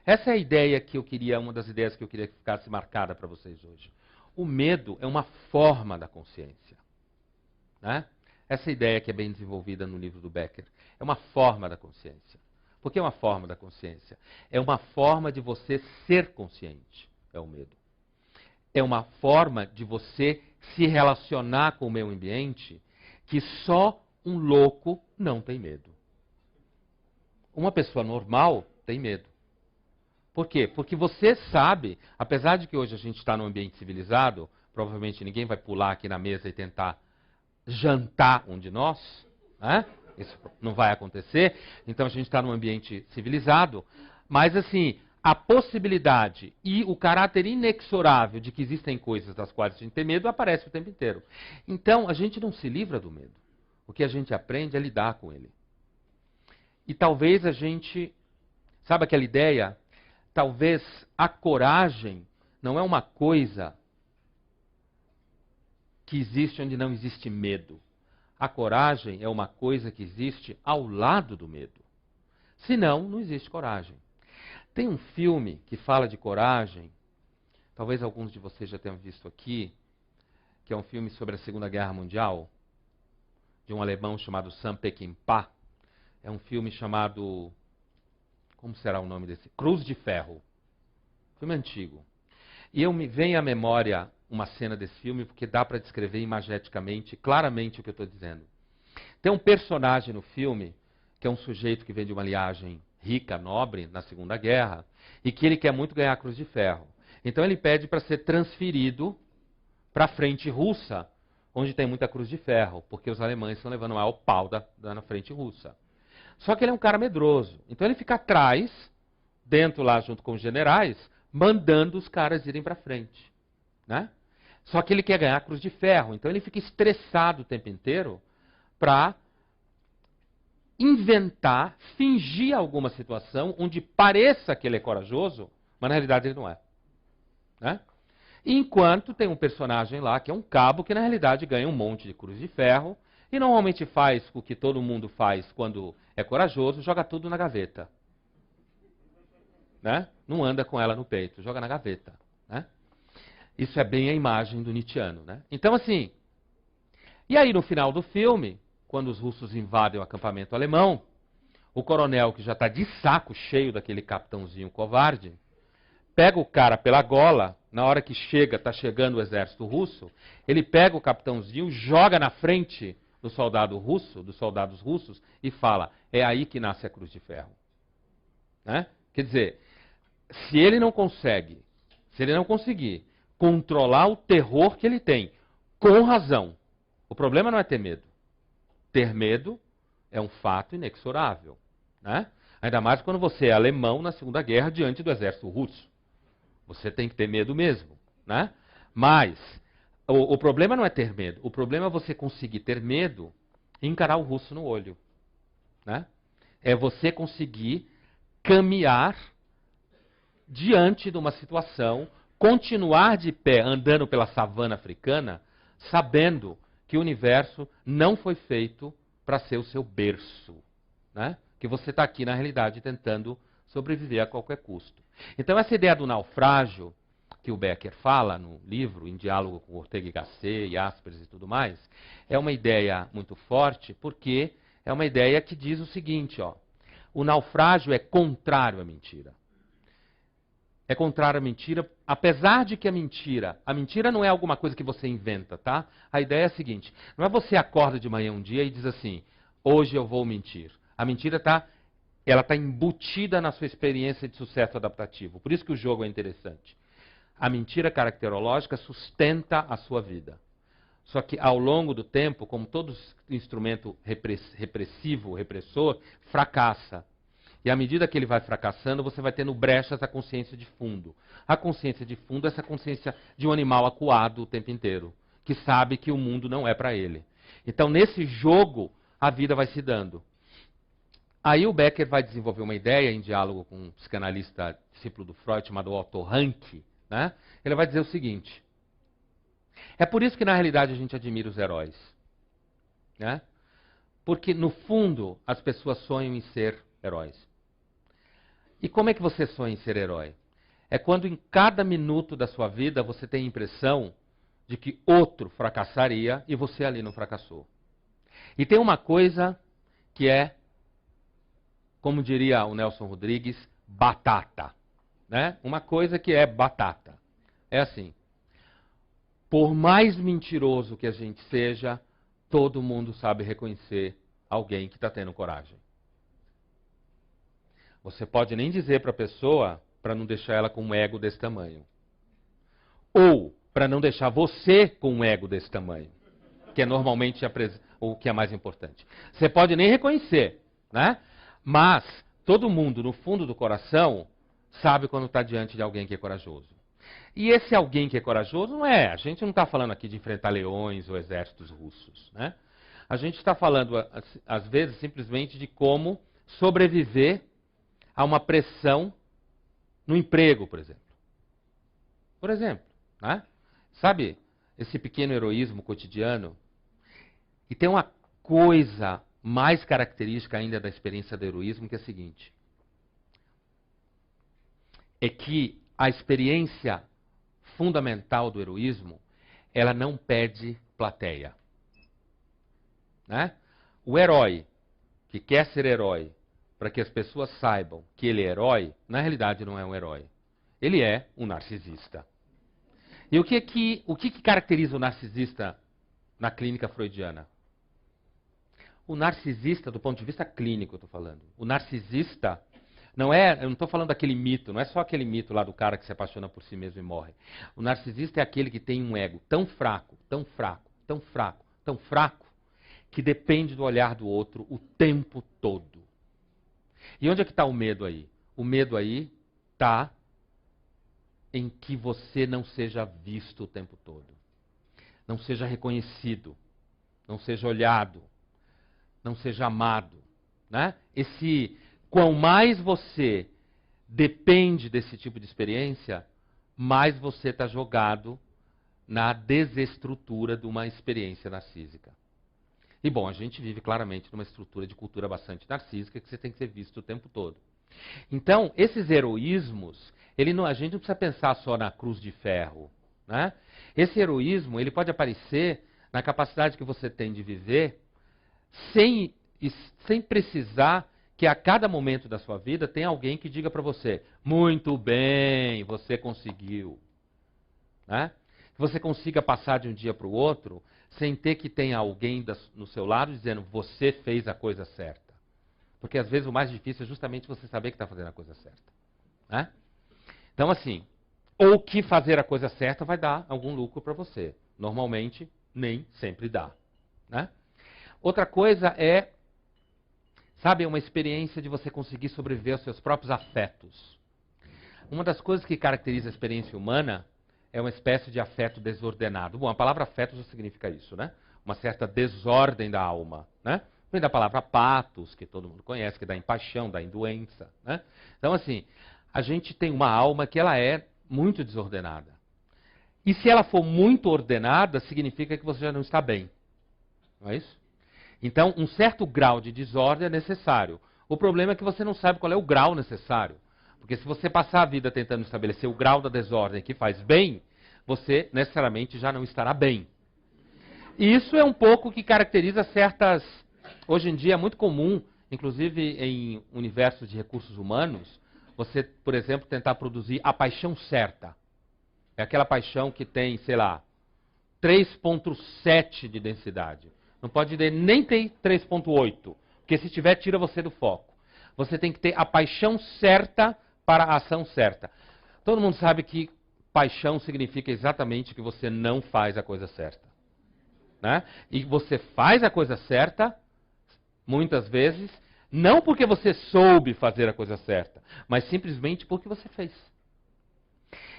Essa é a ideia que uma das ideias que eu queria que ficasse marcada para vocês hoje. O medo é uma forma da consciência. Né? Essa ideia que é bem desenvolvida no livro do Becker. É uma forma da consciência. Por que é uma forma da consciência? É uma forma de você ser consciente, é o medo. É uma forma de você se relacionar com o meio ambiente que só um louco não tem medo. Uma pessoa normal tem medo. Por quê? Porque você sabe, apesar de que hoje a gente está num ambiente civilizado, provavelmente ninguém vai pular aqui na mesa e tentar jantar um de nós, né? Isso não vai acontecer, então a gente está num ambiente civilizado, mas assim, a possibilidade e o caráter inexorável de que existem coisas das quais a gente tem medo aparece o tempo inteiro. Então a gente não se livra do medo. O que a gente aprende é lidar com ele. E talvez a gente, sabe aquela ideia? Talvez a coragem não é uma coisa que existe onde não existe medo. A coragem é uma coisa que existe ao lado do medo. Senão, não existe coragem. Tem um filme que fala de coragem, talvez alguns de vocês já tenham visto aqui, que é um filme sobre a Segunda Guerra Mundial, de um alemão chamado Sam Peckinpah. É um filme chamado, como será o nome desse? Cruz de Ferro. Filme antigo. E me vem à memória uma cena desse filme, porque dá para descrever imageticamente, claramente o que eu estou dizendo. Tem um personagem no filme, que é um sujeito que vem de uma linhagem rica, nobre, na Segunda Guerra, e que ele quer muito ganhar a Cruz de Ferro. Então ele pede para ser transferido para a frente russa, onde tem muita cruz de ferro, porque os alemães estão levando ao pau na frente russa. Só que ele é um cara medroso. Então ele fica atrás, dentro lá junto com os generais, mandando os caras irem para frente. Né? Só que ele quer ganhar a cruz de ferro. Então ele fica estressado o tempo inteiro para inventar, fingir alguma situação onde pareça que ele é corajoso, mas na realidade ele não é. Né? Enquanto tem um personagem lá, que é um cabo, que na realidade ganha um monte de cruz de ferro, e normalmente faz o que todo mundo faz quando é corajoso, joga tudo na gaveta. Né? Não anda com ela no peito, joga na gaveta. Né? Isso é bem a imagem do Nietzscheano. Né? Então assim, e aí no final do filme, quando os russos invadem o acampamento alemão, o coronel, que já está de saco cheio daquele capitãozinho covarde, pega o cara pela gola, na hora que está chegando o exército russo, ele pega o capitãozinho, joga na frente do soldado russo, dos soldados russos, e fala, é aí que nasce a cruz de ferro. Né? Quer dizer, se ele não conseguir controlar o terror que ele tem, com razão, o problema não é ter medo. Ter medo é um fato inexorável. Né? Ainda mais quando você é alemão na Segunda Guerra diante do exército russo. Você tem que ter medo mesmo. Né? Mas o problema não é ter medo. O problema é você conseguir ter medo e encarar o russo no olho. Né? É você conseguir caminhar diante de uma situação, continuar de pé andando pela savana africana, sabendo que o universo não foi feito para ser o seu berço. Né? Que você está aqui, na realidade, tentando sobreviver a qualquer custo. Então, essa ideia do naufrágio, que o Becker fala no livro, em diálogo com Ortega y Gasset, Jaspers e tudo mais, é uma ideia muito forte, porque é uma ideia que diz o seguinte, ó, o naufrágio é contrário à mentira. É contrário à mentira, apesar de que a mentira não é alguma coisa que você inventa, tá? A ideia é a seguinte, não é você acorda de manhã um dia e diz assim, hoje eu vou mentir. A mentira ela está embutida na sua experiência de sucesso adaptativo. Por isso que o jogo é interessante. A mentira caracterológica sustenta a sua vida. Só que ao longo do tempo, como todo instrumento repressivo, repressor, fracassa. E à medida que ele vai fracassando, você vai tendo brechas à consciência de fundo. A consciência de fundo é essa consciência de um animal acuado o tempo inteiro, que sabe que o mundo não é para ele. Então, nesse jogo, a vida vai se dando. Aí o Becker vai desenvolver uma ideia em diálogo com um psicanalista discípulo do Freud, chamado Otto Rank. Né? Ele vai dizer o seguinte, é por isso que na realidade a gente admira os heróis. Né? Porque no fundo as pessoas sonham em ser heróis. E como é que você sonha em ser herói? É quando em cada minuto da sua vida você tem a impressão de que outro fracassaria e você ali não fracassou. E tem uma coisa que é, como diria o Nelson Rodrigues, batata. Né? Uma coisa que é batata. É assim, por mais mentiroso que a gente seja, todo mundo sabe reconhecer alguém que está tendo coragem. Você pode nem dizer para a pessoa, para não deixar ela com um ego desse tamanho. Ou para não deixar você com um ego desse tamanho, que é normalmente o que é mais importante. Você pode nem reconhecer, né? Mas todo mundo, no fundo do coração, sabe quando está diante de alguém que é corajoso. E esse alguém que é corajoso não é, a gente não está falando aqui de enfrentar leões ou exércitos russos, né? A gente está falando, às vezes, simplesmente de como sobreviver a uma pressão no emprego, por exemplo. Por exemplo, né? Sabe, esse pequeno heroísmo cotidiano. E tem uma coisa mais característica ainda da experiência do heroísmo, que é a seguinte. É que a experiência fundamental do heroísmo, ela não pede plateia. Né? O herói, que quer ser herói, para que as pessoas saibam que ele é herói, na realidade não é um herói. Ele é um narcisista. E o que caracteriza o narcisista na clínica freudiana? O narcisista, do ponto de vista clínico, eu estou falando. O narcisista não é, eu não estou falando daquele mito, não é só aquele mito lá do cara que se apaixona por si mesmo e morre. O narcisista é aquele que tem um ego tão fraco, tão fraco, que depende do olhar do outro o tempo todo. E onde é que está o medo aí? O medo aí está em que você não seja visto o tempo todo. Não seja reconhecido. Não seja olhado. Não seja amado. Né? Quanto mais você depende desse tipo de experiência, mais você está jogado na desestrutura de uma experiência narcísica. E bom, a gente vive claramente numa estrutura de cultura bastante narcísica que você tem que ser visto o tempo todo. Então, esses heroísmos, a gente não precisa pensar só na cruz de ferro. Né? Esse heroísmo ele pode aparecer na capacidade que você tem de viver sem precisar que a cada momento da sua vida tenha alguém que diga para você: muito bem, você conseguiu. Né? Que você consiga passar de um dia para o outro sem ter que ter alguém no seu lado dizendo: você fez a coisa certa. Porque às vezes o mais difícil é justamente você saber que está fazendo a coisa certa. Né? Então assim, ou que fazer a coisa certa vai dar algum lucro para você. Normalmente, nem sempre dá. Né? Outra coisa é, sabe, uma experiência de você conseguir sobreviver aos seus próprios afetos. Uma das coisas que caracteriza a experiência humana é uma espécie de afeto desordenado. Bom, a palavra afeto já significa isso, né? Uma certa desordem da alma, né? Vem da palavra patos, que todo mundo conhece, que dá em paixão, dá em doença, né? Então, assim, a gente tem uma alma que ela é muito desordenada. E se ela for muito ordenada, significa que você já não está bem. Não é isso? Então, um certo grau de desordem é necessário. O problema é que você não sabe qual é o grau necessário. Porque se você passar a vida tentando estabelecer o grau da desordem que faz bem, você necessariamente já não estará bem. E isso é um pouco que caracteriza certas... Hoje em dia é muito comum, inclusive em universos de recursos humanos, você, por exemplo, tentar produzir a paixão certa. É aquela paixão que tem, sei lá, 3,7 de densidade. Não pode nem ter 3,8, porque se tiver, tira você do foco. Você tem que ter a paixão certa para a ação certa. Todo mundo sabe que paixão significa exatamente que você não faz a coisa certa. Né? E você faz a coisa certa, muitas vezes, não porque você soube fazer a coisa certa, mas simplesmente porque você fez.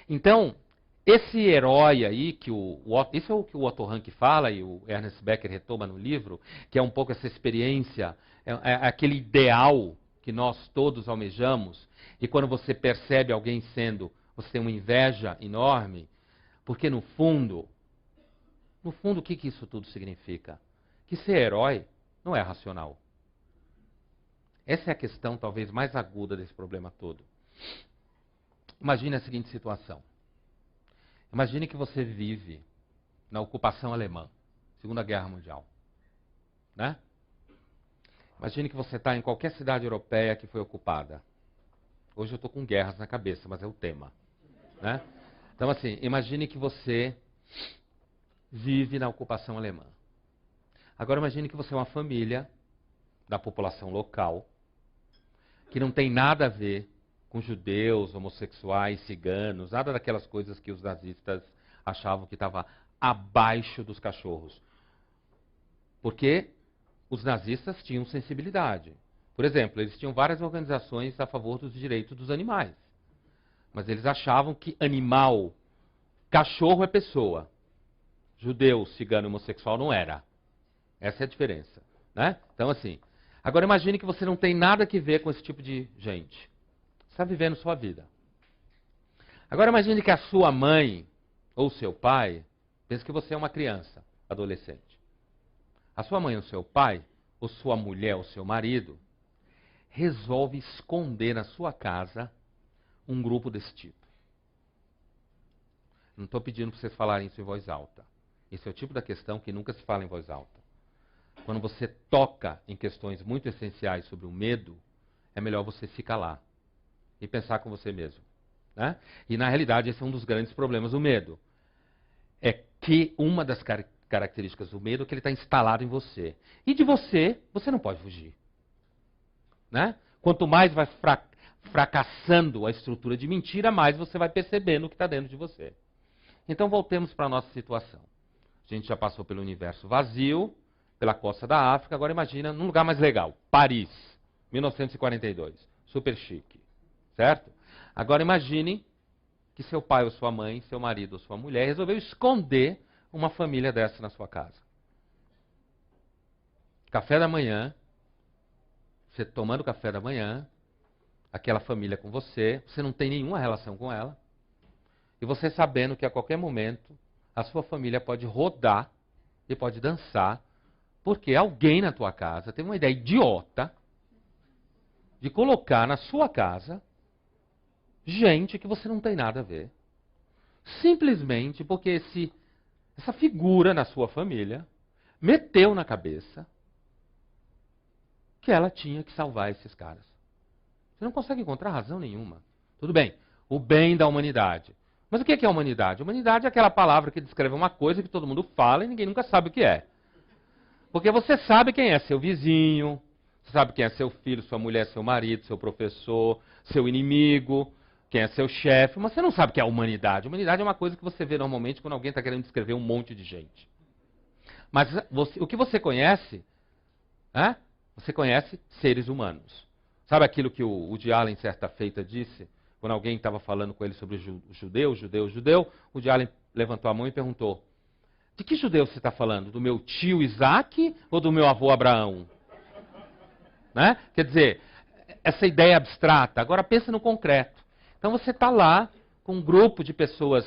Então, esse herói aí, isso é o que o Otto Rank fala e o Ernest Becker retoma no livro, que é um pouco essa experiência, é aquele ideal que nós todos almejamos, e quando você percebe alguém sendo, você tem uma inveja enorme, porque no fundo, o que isso tudo significa? Que ser herói não é racional. Essa é a questão talvez mais aguda desse problema todo. Imagine a seguinte situação. Imagine que você vive na ocupação alemã, Segunda Guerra Mundial. Né? Imagine que você está em qualquer cidade europeia que foi ocupada. Hoje eu estou com guerras na cabeça, mas é o tema. Né? Então, assim, imagine que você vive na ocupação alemã. Agora imagine que você é uma família da população local, que não tem nada a ver com judeus, homossexuais, ciganos, nada daquelas coisas que os nazistas achavam que estava abaixo dos cachorros. Porque os nazistas tinham sensibilidade. Por exemplo, eles tinham várias organizações a favor dos direitos dos animais. Mas eles achavam que animal, cachorro é pessoa. Judeu, cigano, homossexual não era. Essa é a diferença. Né? Então, assim, agora imagine que você não tem nada a ver com esse tipo de gente. Você está vivendo sua vida. Agora imagine que a sua mãe ou seu pai pensa que você é uma criança, adolescente. A sua mãe ou seu pai, ou sua mulher ou seu marido, resolve esconder na sua casa um grupo desse tipo. Não estou pedindo para vocês falarem isso em voz alta. Esse é o tipo da questão que nunca se fala em voz alta. Quando você toca em questões muito essenciais sobre o medo, é melhor você se calar e pensar com você mesmo. Né? E, na realidade, esse é um dos grandes problemas do medo. É que uma das características do medo é que ele está instalado em você. E de você, você não pode fugir. Né? Quanto mais vai fracassando a estrutura de mentira, mais você vai percebendo o que está dentro de você. Então, voltemos para a nossa situação. A gente já passou pelo universo vazio, pela costa da África, agora imagina num lugar mais legal, Paris, 1942, super chique, certo? Agora imagine que seu pai ou sua mãe, seu marido ou sua mulher resolveu esconder uma família dessa na sua casa. Café da manhã, você tomando café da manhã, aquela família com você não tem nenhuma relação com ela, e você sabendo que a qualquer momento a sua família pode rodar e pode dançar, porque alguém na tua casa teve uma ideia idiota de colocar na sua casa gente que você não tem nada a ver. Simplesmente porque essa figura na sua família meteu na cabeça que ela tinha que salvar esses caras. Você não consegue encontrar razão nenhuma. Tudo bem, o bem da humanidade. Mas o que é a humanidade? A humanidade é aquela palavra que descreve uma coisa que todo mundo fala e ninguém nunca sabe o que é. Porque você sabe quem é seu vizinho, você sabe quem é seu filho, sua mulher, seu marido, seu professor, seu inimigo, quem é seu chefe, mas você não sabe o que é a humanidade. A humanidade é uma coisa que você vê normalmente quando alguém está querendo descrever um monte de gente. Mas o que você conhece, você conhece seres humanos. Sabe aquilo que o Woody Allen, certa feita, disse? Quando alguém estava falando com ele sobre judeu, o Woody Allen levantou a mão e perguntou: de que judeu você está falando? Do meu tio Isaac ou do meu avô Abraão? Né? Quer dizer, essa ideia abstrata. Agora pensa no concreto. Então você está lá com um grupo de pessoas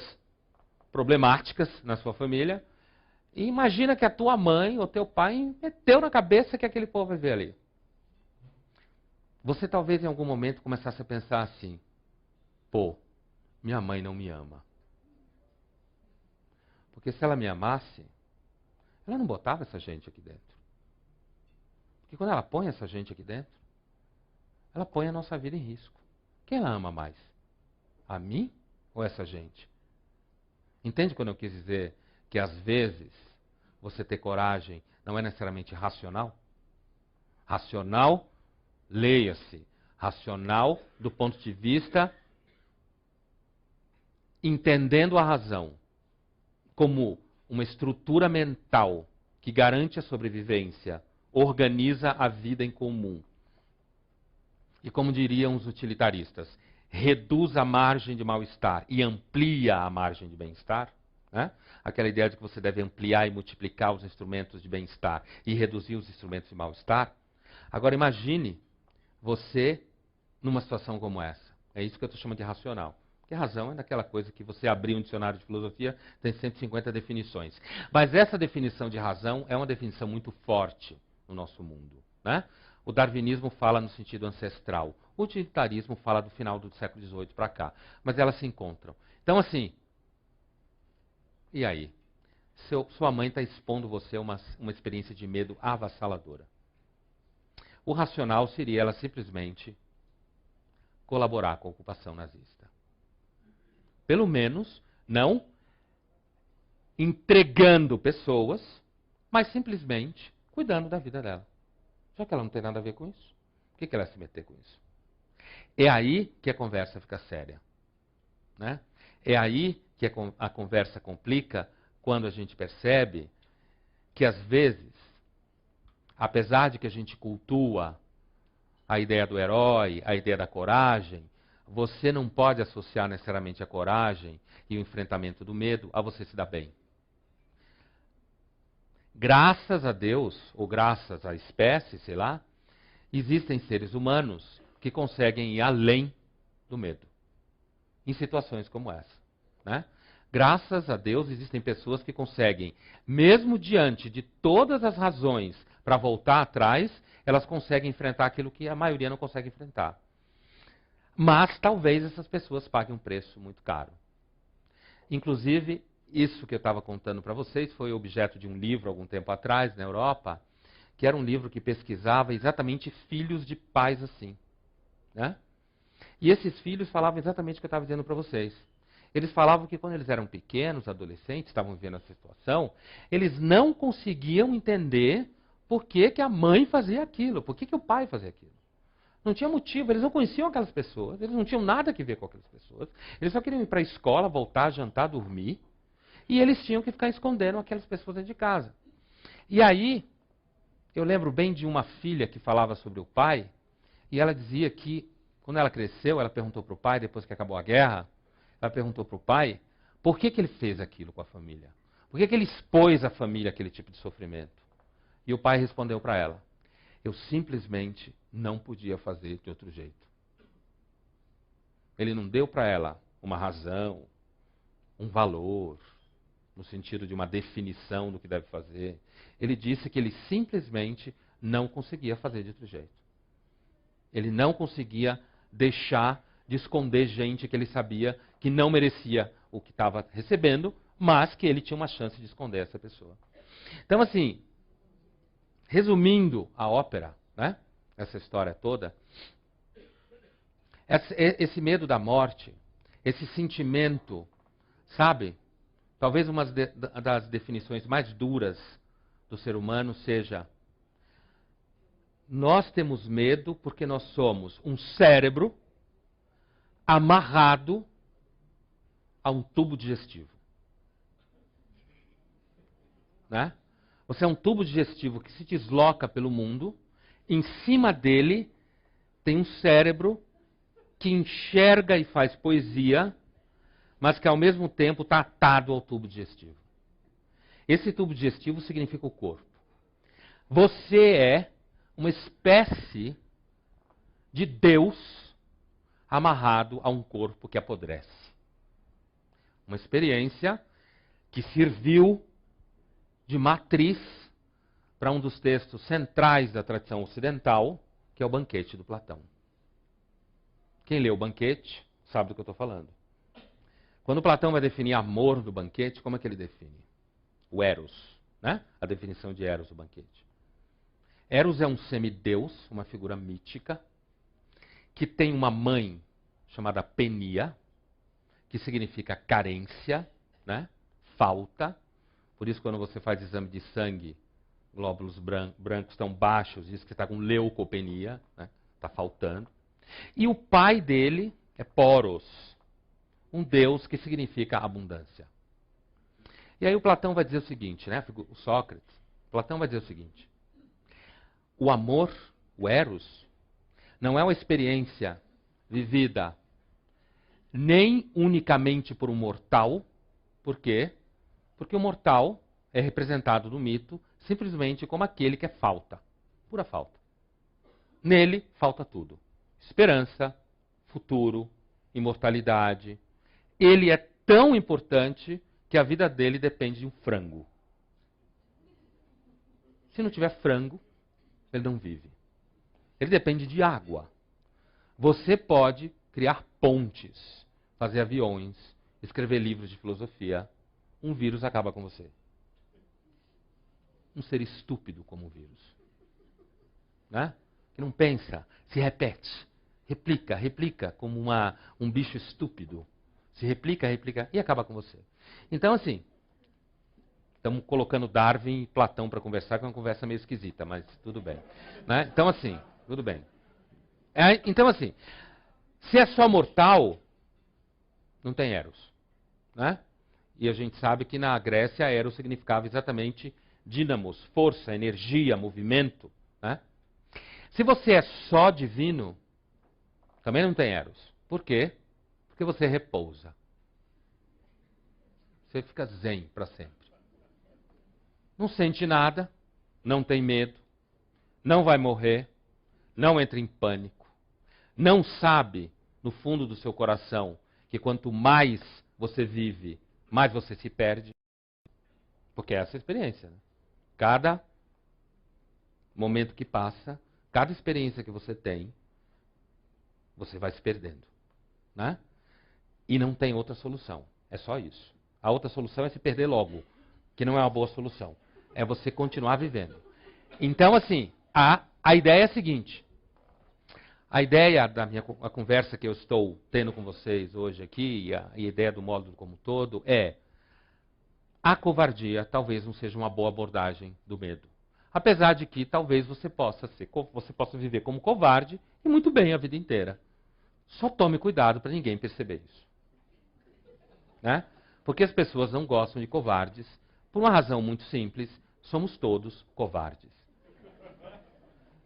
problemáticas na sua família e imagina que a tua mãe ou teu pai meteu na cabeça que aquele povo vai ver ali. Você talvez em algum momento começasse a pensar assim: pô, minha mãe não me ama. Porque se ela me amasse, ela não botava essa gente aqui dentro. Porque quando ela põe essa gente aqui dentro, ela põe a nossa vida em risco. Quem ela ama mais? A mim ou essa gente? Entende quando eu quis dizer que às vezes você ter coragem não é necessariamente racional? Racional, leia-se, racional do ponto de vista entendendo a razão como uma estrutura mental que garante a sobrevivência, organiza a vida em comum. E como diriam os utilitaristas, reduz a margem de mal-estar e amplia a margem de bem-estar. Né? Aquela ideia de que você deve ampliar e multiplicar os instrumentos de bem-estar e reduzir os instrumentos de mal-estar. Agora imagine você numa situação como essa. É isso que eu estou chamando de racional. Porque a razão é daquela coisa que você abrir um dicionário de filosofia, tem 150 definições. Mas essa definição de razão é uma definição muito forte no nosso mundo. Né? O darwinismo fala no sentido ancestral. O utilitarismo fala do final do século XVIII para cá. Mas elas se encontram. Então, assim, e aí? Sua mãe está expondo você a uma experiência de medo avassaladora. O racional seria ela simplesmente colaborar com a ocupação nazista. Pelo menos, não entregando pessoas, mas simplesmente cuidando da vida dela. Já que ela não tem nada a ver com isso, por que ela vai se meter com isso? É aí que a conversa fica séria. Né? É aí que a conversa complica quando a gente percebe que, às vezes, apesar de que a gente cultua a ideia do herói, a ideia da coragem, você não pode associar necessariamente a coragem e o enfrentamento do medo a você se dar bem. Graças a Deus, ou graças à espécie, sei lá, existem seres humanos que conseguem ir além do medo, em situações como essa. Né? Graças a Deus, existem pessoas que conseguem, mesmo diante de todas as razões para voltar atrás, elas conseguem enfrentar aquilo que a maioria não consegue enfrentar. Mas talvez essas pessoas paguem um preço muito caro. Inclusive, isso que eu estava contando para vocês foi objeto de um livro algum tempo atrás, na Europa, que era um livro que pesquisava exatamente filhos de pais assim. Né? E esses filhos falavam exatamente o que eu estava dizendo para vocês. Eles falavam que quando eles eram pequenos, adolescentes, estavam vivendo essa situação, eles não conseguiam entender por que a mãe fazia aquilo, por que o pai fazia aquilo. Não tinha motivo, eles não conheciam aquelas pessoas, eles não tinham nada a ver com aquelas pessoas. Eles só queriam ir para a escola, voltar, jantar, dormir. E eles tinham que ficar escondendo aquelas pessoas dentro de casa. E aí, eu lembro bem de uma filha que falava sobre o pai, e ela dizia que, quando ela cresceu, ela perguntou para o pai, depois que acabou a guerra, ela perguntou para o pai, por que ele fez aquilo com a família? Por que ele expôs a família àquele tipo de sofrimento? E o pai respondeu para ela, eu simplesmente não podia fazer de outro jeito. Ele não deu para ela uma razão, um valor, no sentido de uma definição do que deve fazer. Ele disse que ele simplesmente não conseguia fazer de outro jeito. Ele não conseguia deixar de esconder gente que ele sabia que não merecia o que estava recebendo, mas que ele tinha uma chance de esconder essa pessoa. Então, assim, resumindo a ópera, né, essa história toda, esse medo da morte, esse sentimento, sabe? Talvez uma das definições mais duras do ser humano seja: nós temos medo porque nós somos um cérebro amarrado a um tubo digestivo. Né? Você é um tubo digestivo que se desloca pelo mundo, em cima dele tem um cérebro que enxerga e faz poesia, mas que ao mesmo tempo está atado ao tubo digestivo. Esse tubo digestivo significa o corpo. Você é uma espécie de Deus amarrado a um corpo que apodrece. Uma experiência que serviu de matriz para um dos textos centrais da tradição ocidental, que é o Banquete do Platão. Quem leu o Banquete sabe do que eu estou falando. Quando Platão vai definir amor do banquete, como é que ele define? O Eros, né? A definição de Eros do banquete. Eros é um semideus, uma figura mítica, que tem uma mãe chamada Penia, que significa carência, né? Falta. Por isso, quando você faz exame de sangue, glóbulos brancos estão baixos, diz que está com leucopenia, né? Está faltando. E o pai dele é Poros, um deus que significa abundância. E aí o Platão vai dizer o seguinte, né? O Sócrates, Platão vai dizer o seguinte: o amor, o Eros, não é uma experiência vivida nem unicamente por um mortal. Por quê? Porque o mortal é representado no mito simplesmente como aquele que é falta, pura falta. Nele falta tudo: esperança, futuro, imortalidade. Ele é tão importante que a vida dele depende de um frango. Se não tiver frango, ele não vive. Ele depende de água. Você pode criar pontes, fazer aviões, escrever livros de filosofia. Um vírus acaba com você. Um ser estúpido como o vírus. Né? Que não pensa, se repete, replica como um bicho estúpido. Se replica e acaba com você. Então, assim, estamos colocando Darwin e Platão para conversar, que é uma conversa meio esquisita, mas tudo bem. Né? Então, assim, tudo bem. Então, assim, se é só mortal, não tem Eros. Né? E a gente sabe que na Grécia, Eros significava exatamente dínamos, força, energia, movimento. Né? Se você é só divino, também não tem Eros. Por quê? Porque você repousa. Você fica zen para sempre. Não sente nada, não tem medo, não vai morrer, não entra em pânico, não sabe, no fundo do seu coração, que quanto mais você vive, mais você se perde. Porque é essa a experiência. Né? Cada momento que passa, cada experiência que você tem, você vai se perdendo. Né? E não tem outra solução. É só isso. A outra solução é se perder logo, que não é uma boa solução. É você continuar vivendo. Então, assim, a ideia é a seguinte. A ideia a conversa que eu estou tendo com vocês hoje aqui, e a ideia do módulo como um todo, é: a covardia talvez não seja uma boa abordagem do medo. Apesar de que talvez você possa viver como covarde e muito bem a vida inteira. Só tome cuidado para ninguém perceber isso. Né? Porque as pessoas não gostam de covardes, por uma razão muito simples, somos todos covardes.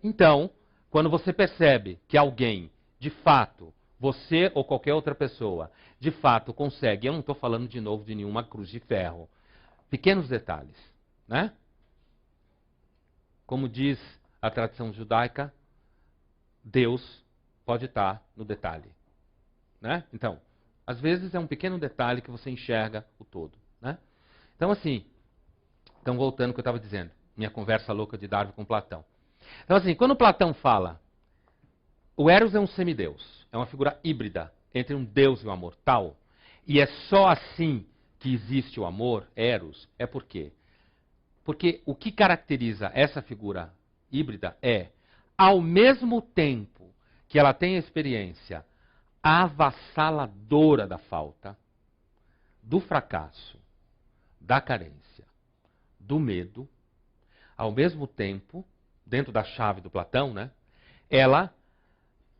Então, quando você percebe que alguém, de fato, você ou qualquer outra pessoa, de fato consegue, eu não estou falando de novo de nenhuma cruz de ferro, pequenos detalhes, né? Como diz a tradição judaica, Deus pode estar no detalhe, né? Então, às vezes é um pequeno detalhe que você enxerga o todo, né? Então, assim, voltando ao que eu estava dizendo, minha conversa louca de Darwin com Platão. Então, assim, quando Platão fala, o Eros é um semideus, é uma figura híbrida entre um deus e uma mortal, e é só assim que existe o amor, Eros, é por quê? Porque o que caracteriza essa figura híbrida é, ao mesmo tempo que ela tem a experiência avassaladora da falta, do fracasso, da carência, do medo, ao mesmo tempo, dentro da chave do Platão, né, ela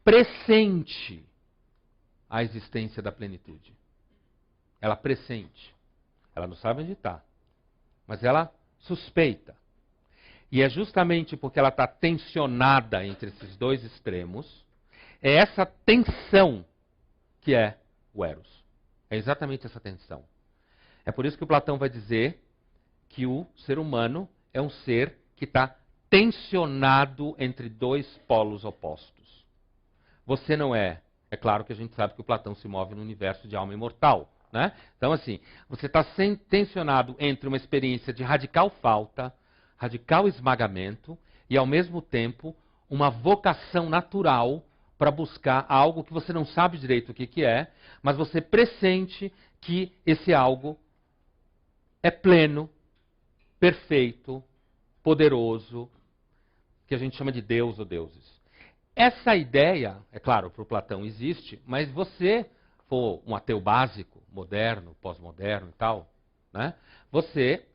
pressente a existência da plenitude. Ela pressente. Ela não sabe onde está, mas ela suspeita. E é justamente porque ela está tensionada entre esses dois extremos, é essa tensão que é o Eros. É exatamente essa tensão. É por isso que o Platão vai dizer que o ser humano é um ser que está tensionado entre dois polos opostos. Você não é. É claro que a gente sabe que o Platão se move no universo de alma imortal, né? Então, assim, você está tensionado entre uma experiência de radical falta, radical esmagamento e, ao mesmo tempo, uma vocação natural para buscar algo que você não sabe direito o que é, mas você pressente que esse algo é pleno, perfeito, poderoso, que a gente chama de Deus ou deuses. Essa ideia, é claro, para o Platão existe, mas você for um ateu básico, moderno, pós-moderno e tal, né, você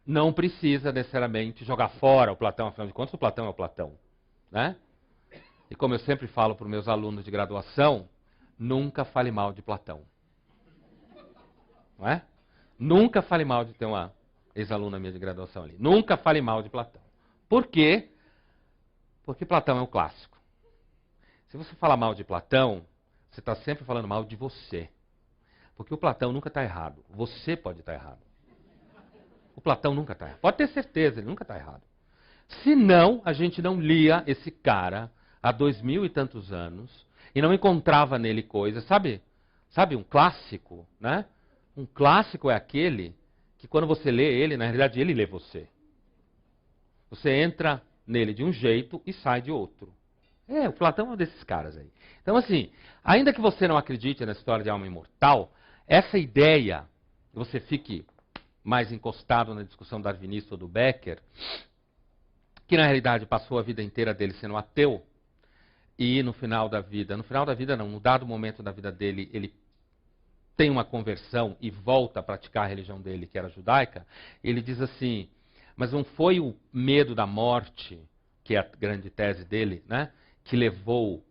não precisa necessariamente jogar fora o Platão, afinal de contas o Platão é o Platão, né? E como eu sempre falo para os meus alunos de graduação, nunca fale mal de Platão. Não é? Nunca fale mal de ter uma ex-aluna minha de graduação ali. Nunca fale mal de Platão. Por quê? Porque Platão é um clássico. Se você falar mal de Platão, você está sempre falando mal de você. Porque o Platão nunca está errado. Você pode estar errado. O Platão nunca está errado. Pode ter certeza, ele nunca está errado. Senão, a gente não lia esse cara há 2000 e tantos anos e não encontrava nele coisas. Sabe um clássico, né? Um clássico é aquele que quando você lê ele, na realidade ele lê você. Você entra nele de um jeito e sai de outro. O Platão é um desses caras aí. Então, assim, ainda que você não acredite na história de alma imortal, essa ideia, que você fique mais encostado na discussão darwinista ou do Becker, que na realidade passou a vida inteira dele sendo ateu, e no final da vida não, no dado momento da vida dele, ele tem uma conversão e volta a praticar a religião dele, que era judaica, ele diz assim, mas não foi o medo da morte, que é a grande tese dele, né, que levou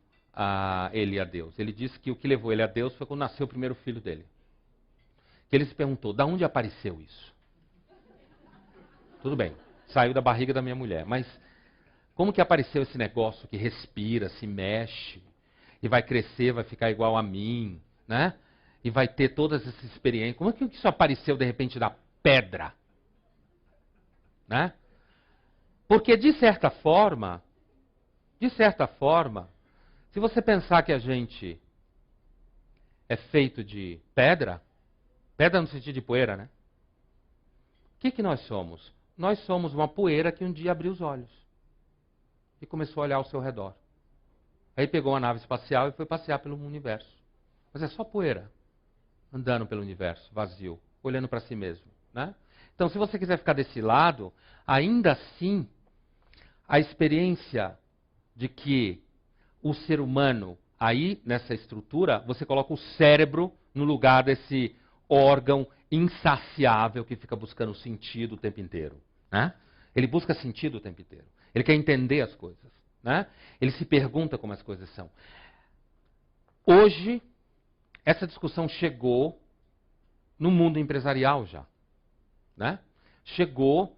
ele a Deus. Ele disse que o que levou ele a Deus foi quando nasceu o primeiro filho dele. Que ele se perguntou, de onde apareceu isso? Tudo bem, saiu da barriga da minha mulher, mas como que apareceu esse negócio que respira, se mexe, e vai crescer, vai ficar igual a mim, né? E vai ter todas essas experiências. Como é que isso apareceu de repente da pedra? Né? Porque de certa forma, se você pensar que a gente é feito de pedra no sentido de poeira, né? O que nós somos? Nós somos uma poeira que um dia abriu os olhos e começou a olhar ao seu redor. Aí pegou uma nave espacial e foi passear pelo universo. Mas é só poeira, andando pelo universo, vazio, olhando para si mesmo, né? Então, se você quiser ficar desse lado, ainda assim, a experiência de que o ser humano, aí nessa estrutura, você coloca o cérebro no lugar desse órgão insaciável que fica buscando sentido o tempo inteiro, né? Ele busca sentido o tempo inteiro. Ele quer entender as coisas, né? Ele se pergunta como as coisas são. Hoje, essa discussão chegou no mundo empresarial já. Né? Chegou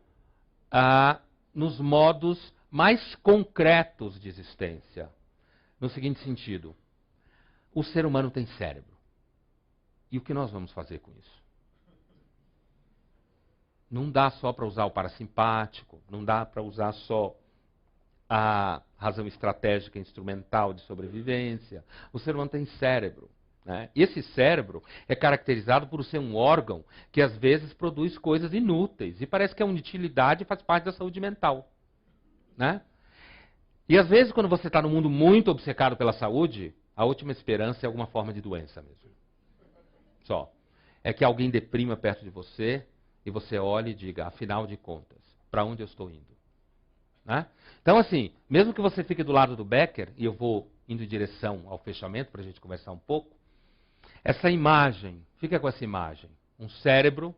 nos modos mais concretos de existência. No seguinte sentido, o ser humano tem cérebro. E o que nós vamos fazer com isso? Não dá só para usar o parasimpático, não dá para usar só a razão estratégica instrumental de sobrevivência. O ser humano tem cérebro. Né? E esse cérebro é caracterizado por ser um órgão que às vezes produz coisas inúteis. E parece que a inutilidade faz parte da saúde mental. Né? E às vezes quando você está num mundo muito obcecado pela saúde, a última esperança é alguma forma de doença mesmo. Só. É que alguém deprima perto de você e você olhe e diga, afinal de contas, para onde eu estou indo? Né? Então assim, mesmo que você fique do lado do Becker, e eu vou indo em direção ao fechamento para a gente conversar um pouco, essa imagem, fica com essa imagem, um cérebro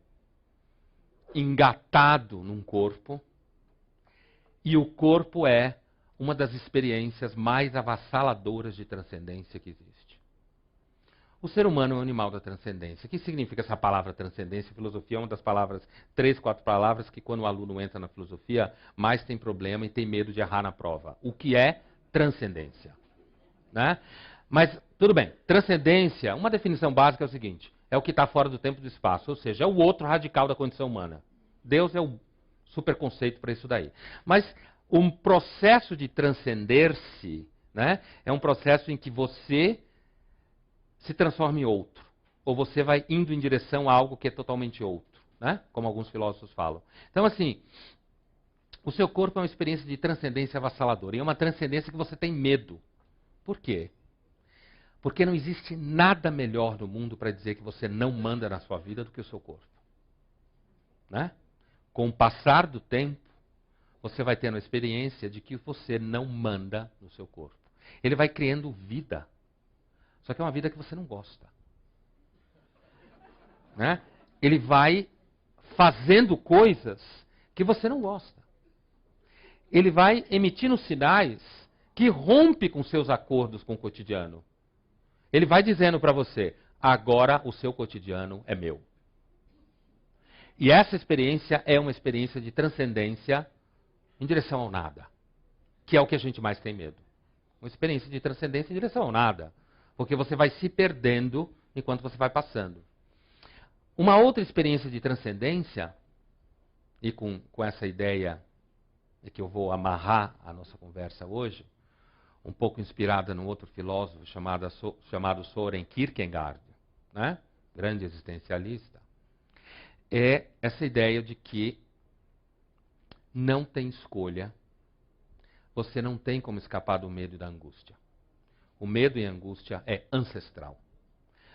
engatado num corpo, e o corpo é uma das experiências mais avassaladoras de transcendência que existe. O ser humano é um animal da transcendência. O que significa essa palavra transcendência? Filosofia é uma das palavras, 3, 4 palavras que quando o aluno entra na filosofia, mais tem problema e tem medo de errar na prova. O que é transcendência? Né? Mas, tudo bem, transcendência, uma definição básica é o seguinte, é o que está fora do tempo e do espaço, ou seja, é o outro radical da condição humana. Deus é o superconceito para isso daí. Mas um processo de transcender-se, né, é um processo em que você se transforma em outro, ou você vai indo em direção a algo que é totalmente outro, né, como alguns filósofos falam. Então, assim, o seu corpo é uma experiência de transcendência avassaladora, e é uma transcendência que você tem medo. Por quê? Porque não existe nada melhor no mundo para dizer que você não manda na sua vida do que o seu corpo. Né? Com o passar do tempo, você vai tendo a experiência de que você não manda no seu corpo. Ele vai criando vida. Só que é uma vida que você não gosta. Né? Ele vai fazendo coisas que você não gosta. Ele vai emitindo sinais que rompem com seus acordos com o cotidiano. Ele vai dizendo para você, agora o seu cotidiano é meu. E essa experiência é uma experiência de transcendência em direção ao nada, que é o que a gente mais tem medo. Uma experiência de transcendência em direção ao nada, porque você vai se perdendo enquanto você vai passando. Uma outra experiência de transcendência, e com essa ideia é que eu vou amarrar a nossa conversa hoje, um pouco inspirada num outro filósofo chamado Søren Kierkegaard, né? Grande existencialista, é essa ideia de que não tem escolha, você não tem como escapar do medo e da angústia. O medo e a angústia é ancestral.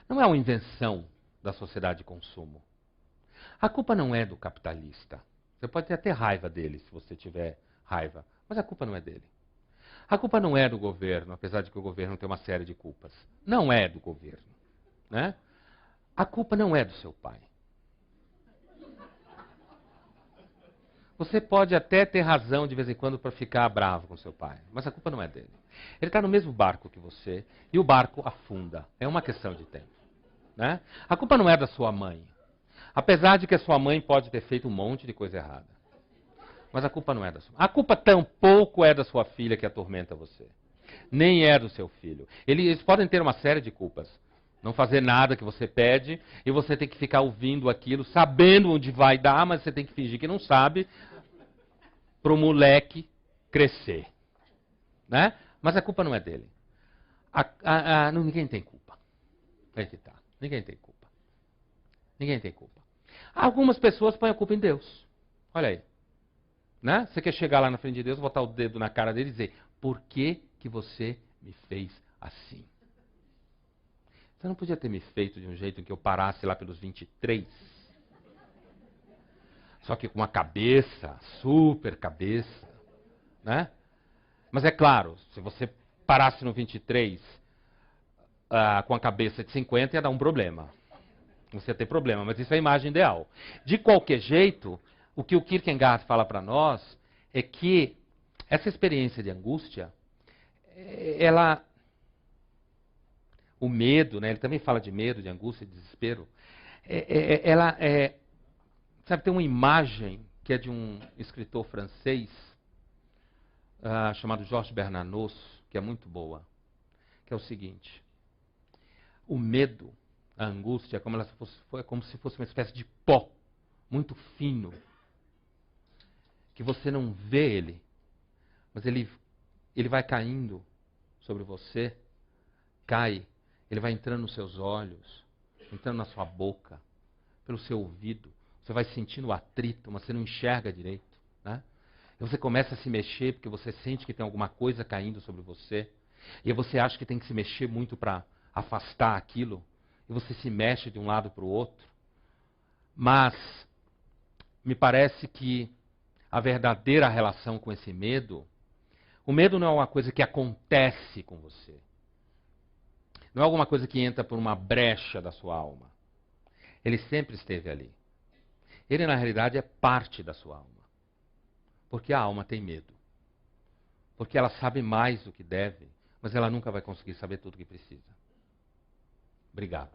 Não é uma invenção da sociedade de consumo. A culpa não é do capitalista. Você pode até ter raiva dele, se você tiver raiva, mas a culpa não é dele. A culpa não é do governo, apesar de que o governo tem uma série de culpas. Não é do governo. Né? A culpa não é do seu pai. Você pode até ter razão de vez em quando para ficar bravo com seu pai, mas a culpa não é dele. Ele está no mesmo barco que você e o barco afunda. É uma questão de tempo. Né? A culpa não é da sua mãe. Apesar de que a sua mãe pode ter feito um monte de coisa errada. Mas a culpa não é da sua mãe. A culpa tampouco é da sua filha que atormenta você. Nem é do seu filho. Eles podem ter uma série de culpas. Não fazer nada que você pede e você tem que ficar ouvindo aquilo, sabendo onde vai dar, mas você tem que fingir que não sabe, para o moleque crescer. Né? Mas a culpa não é dele. Ninguém tem culpa. É que tá. Ninguém tem culpa. Ninguém tem culpa. Algumas pessoas põem a culpa em Deus. Olha aí. Né? Você quer chegar lá na frente de Deus, botar o dedo na cara dele e dizer, por que você me fez assim? Você não podia ter me feito de um jeito em que eu parasse lá pelos 23? Só que com uma cabeça, super cabeça. Né? Mas é claro, se você parasse no 23 com a cabeça de 50, ia dar um problema. Você ia ter problema, mas isso é a imagem ideal. De qualquer jeito, o que o Kierkegaard fala para nós é que essa experiência de angústia, o medo, né, ele também fala de medo, de angústia, de desespero, ela é... Sabe, tem uma imagem que é de um escritor francês chamado Georges Bernanos, que é muito boa, que é o seguinte: o medo, a angústia, é como se fosse uma espécie de pó muito fino, que você não vê ele, mas ele vai caindo sobre você, cai, ele vai entrando nos seus olhos, entrando na sua boca, pelo seu ouvido. Você vai sentindo o atrito, mas você não enxerga direito, né? E você começa a se mexer porque você sente que tem alguma coisa caindo sobre você. E aí você acha que tem que se mexer muito para afastar aquilo. E você se mexe de um lado para o outro. Mas me parece que a verdadeira relação com esse medo, o medo não é uma coisa que acontece com você. Não é alguma coisa que entra por uma brecha da sua alma. Ele sempre esteve ali. Ele, na realidade, é parte da sua alma. Porque a alma tem medo. Porque ela sabe mais do que deve, mas ela nunca vai conseguir saber tudo o que precisa. Obrigado.